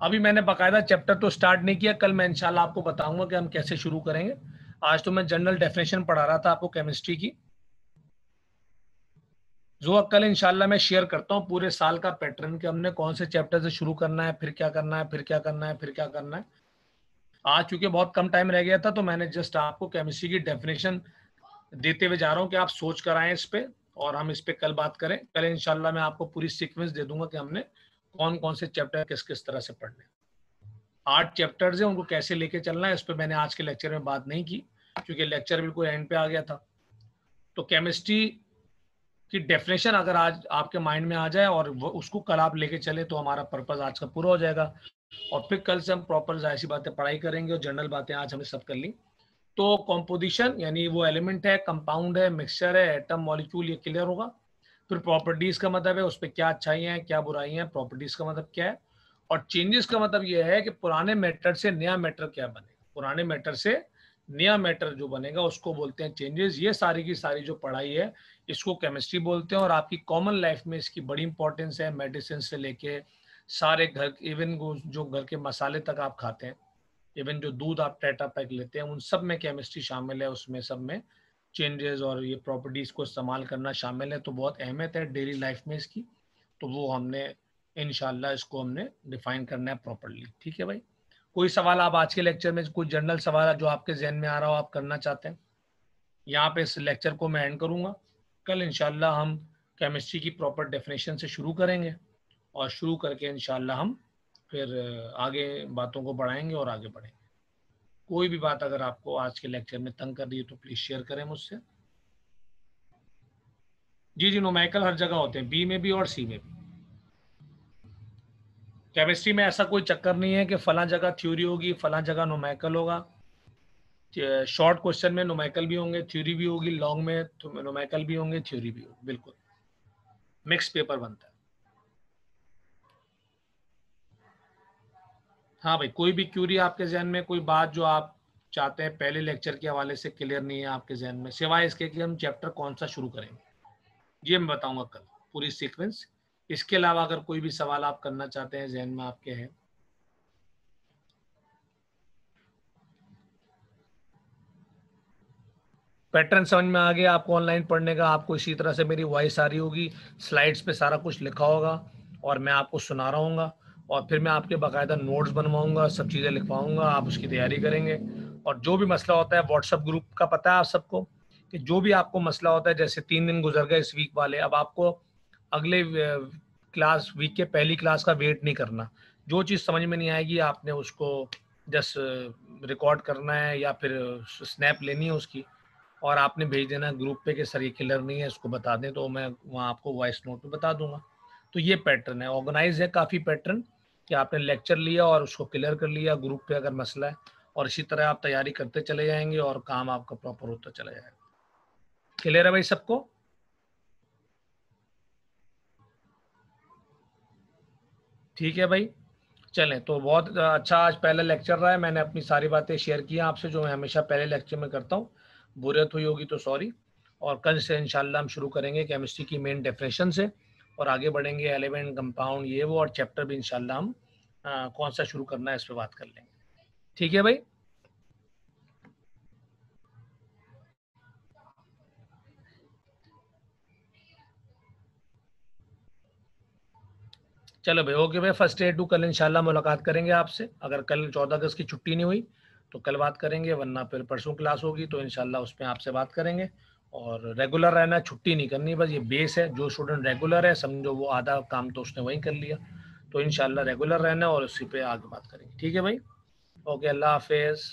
अभी मैंने बाकायदा चैप्टर तो स्टार्ट नहीं किया, कल मैं इंशाल्लाह आपको बताऊंगा कि हम कैसे शुरू करेंगे। आज तो मैं जनरल डेफिनेशन पढ़ा रहा था आपको केमिस्ट्री की, जो कल इंशाल्लाह मैं शेयर करता हूँ पूरे साल का पैटर्न कि हमने कौन से चैप्टर से शुरू करना है, फिर क्या करना है, फिर क्या करना है, फिर क्या करना है। आज चूंकि बहुत कम टाइम रह गया था, तो मैंने जस्ट आपको केमिस्ट्री की डेफिनेशन देते हुए जा रहा हूँ कि आप सोच कर आए इस पे, और हम इस पे कल बात करें। कल इंशाल्लाह मैं आपको पूरी सीक्वेंस दे दूंगा कि हमने कौन कौन से चैप्टर किस किस तरह से पढ़ने। 8 चैप्टर्स हैं, उनको कैसे लेके चलना है इस पर मैंने आज के लेक्चर में बात नहीं की, क्योंकि लेक्चर बिल्कुल एंड पे आ गया था। तो केमिस्ट्री की डेफिनेशन अगर आज आपके माइंड में आ जाए और वो उसको कल आप लेके चले, तो हमारा पर्पज आज का पूरा हो जाएगा। और फिर कल से हम प्रॉपर जाहिर सी बातें पढ़ाई करेंगे, और जनरल बातें आज हमने सब कर ली। तो कॉम्पोजिशन यानी वो एलिमेंट है, कंपाउंड है, मिक्सचर है, एटम, मॉलिक्यूल, ये क्लियर होगा। फिर प्रॉपर्टीज का मतलब है उस पर क्या अच्छाइयाँ हैं, क्या बुराइयाँ हैं, प्रॉपर्टीज का मतलब क्या है। और चेंजेस का मतलब यह है कि पुराने मैटर से नया मैटर क्या बनेगा, पुराने मैटर से नया मैटर जो बनेगा उसको बोलते हैं चेंजेस। ये सारी की सारी जो पढ़ाई है इसको केमिस्ट्री बोलते हैं, और आपकी कॉमन लाइफ में इसकी बड़ी इंपॉर्टेंस है। मेडिसिन से लेके सारे घर, इवन जो घर के मसाले तक आप खाते हैं, इवन जो दूध आप टेट्रा पैक लेते हैं, उन सब में केमिस्ट्री शामिल है, उसमें सब में चेंजेस और ये प्रॉपर्टीज़ को इस्तेमाल करना शामिल है, तो बहुत अहमियत है डेली लाइफ में इसकी। तो वो हमने इंशाल्लाह इसको हमने डिफाइन करना है प्रॉपर्ली। ठीक है भाई, कोई सवाल आप आज के लेक्चर में, कोई जनरल सवाल है जो आपके जहन में आ रहा हो, आप करना चाहते हैं? यहाँ पे इस लेक्चर को मैं एंड करूँगा। कल इंशाल्लाह हम केमिस्ट्री की प्रॉपर डेफिनेशन से शुरू करेंगे और शुरू करके इंशाल्लाह हम फिर आगे बातों को बढ़ाएंगे और आगे बढ़ेंगे। कोई भी बात अगर आपको आज के लेक्चर में तंग कर रही है तो प्लीज़ शेयर करें मुझसे। जी जी, न्यूमेरिकल हर जगह होते हैं, बी में भी और सी में भी। केमिस्ट्री में ऐसा कोई चक्कर नहीं है कि फला जगह थ्योरी होगी, फला जगह न्यूमेरिकल होगा। शॉर्ट क्वेश्चन में न्यूमेरिकल भी होंगे, थ्योरी भी होगी, लॉन्ग में न्यूमेरिकल भी होंगे, थ्योरी भी होगी, बिल्कुल मिक्स पेपर बनता है। हाँ भाई, कोई भी क्यूरी आपके जहन में, कोई बात जो आप चाहते हैं पहले लेक्चर के हवाले से क्लियर नहीं है आपके जहन में, सिवाय इसके कि हम चैप्टर कौन सा शुरू करेंगे, ये मैं बताऊंगा कल पूरी सीक्वेंस। इसके अलावा अगर कोई भी सवाल आप करना चाहते हैं जहन में आपके हैं। पैटर्न समझ में आ गया आपको ऑनलाइन पढ़ने का? आपको इसी तरह से मेरी वॉइस आ रही होगी, स्लाइड्स पे सारा कुछ लिखा होगा और मैं आपको सुना रहा हूँ, और फिर मैं आपके बाकायदा नोट्स बनवाऊंगा, सब चीज़ें लिखवाऊंगा, आप उसकी तैयारी करेंगे। और जो भी मसला होता है, व्हाट्सएप ग्रुप का पता है आप सबको, कि जो भी आपको मसला होता है, जैसे 3 दिन गुजर गए इस वीक वाले, अब आपको अगले क्लास, वीक के पहली क्लास का वेट नहीं करना। जो चीज़ समझ में नहीं आएगी आपने उसको जस्ट रिकॉर्ड करना है या फिर स्नैप लेनी है उसकी, और आपने भेज देना ग्रुप पे कि सर ये क्लियर नहीं है, इसको बता दें, तो मैं वहाँ आपको वॉइस नोट में बता दूंगा। तो ये पैटर्न है, ऑर्गेनाइज है काफ़ी पैटर्न, कि आपने लेक्चर लिया और उसको क्लियर कर लिया ग्रुप पे अगर मसला है, और इसी तरह आप तैयारी करते चले जाएंगे और काम आपका प्रॉपर होता चला जाएगा। क्लियर है भाई सबको? ठीक है भाई, चलें। तो बहुत अच्छा आज पहला लेक्चर रहा है, मैंने अपनी सारी बातें शेयर की आपसे जो मैं हमेशा पहले लेक्चर में करता हूँ। बुरियत हुई होगी तो सॉरी। और कल से इंशाल्लाह हम शुरू करेंगे केमिस्ट्री की मेन डेफिनेशन से, और आगे बढ़ेंगे एलिमेंट, कंपाउंड, ये वो, और चैप्टर भी इंशाल्लाह हम कौन सा शुरू करना है इस पर बात कर लेंगे। ठीक है भाई, चलो भाई, ओके भाई, फर्स्ट डे टू कल इंशाल्लाह मुलाकात करेंगे आपसे। अगर कल 14 अगस्त की छुट्टी नहीं हुई तो कल बात करेंगे, वरना फिर परसों क्लास होगी तो इंशाल्लाह उसमें आपसे बात करेंगे। और रेगुलर रहना, छुट्टी नहीं करनी, बस ये बेस है। जो स्टूडेंट रेगुलर है समझो वो आधा काम तो उसने वहीं कर लिया, तो इंशाल्लाह रेगुलर रहना और उसी पे आगे बात करेंगे। ठीक है भाई, ओके, अल्लाह हाफिज़।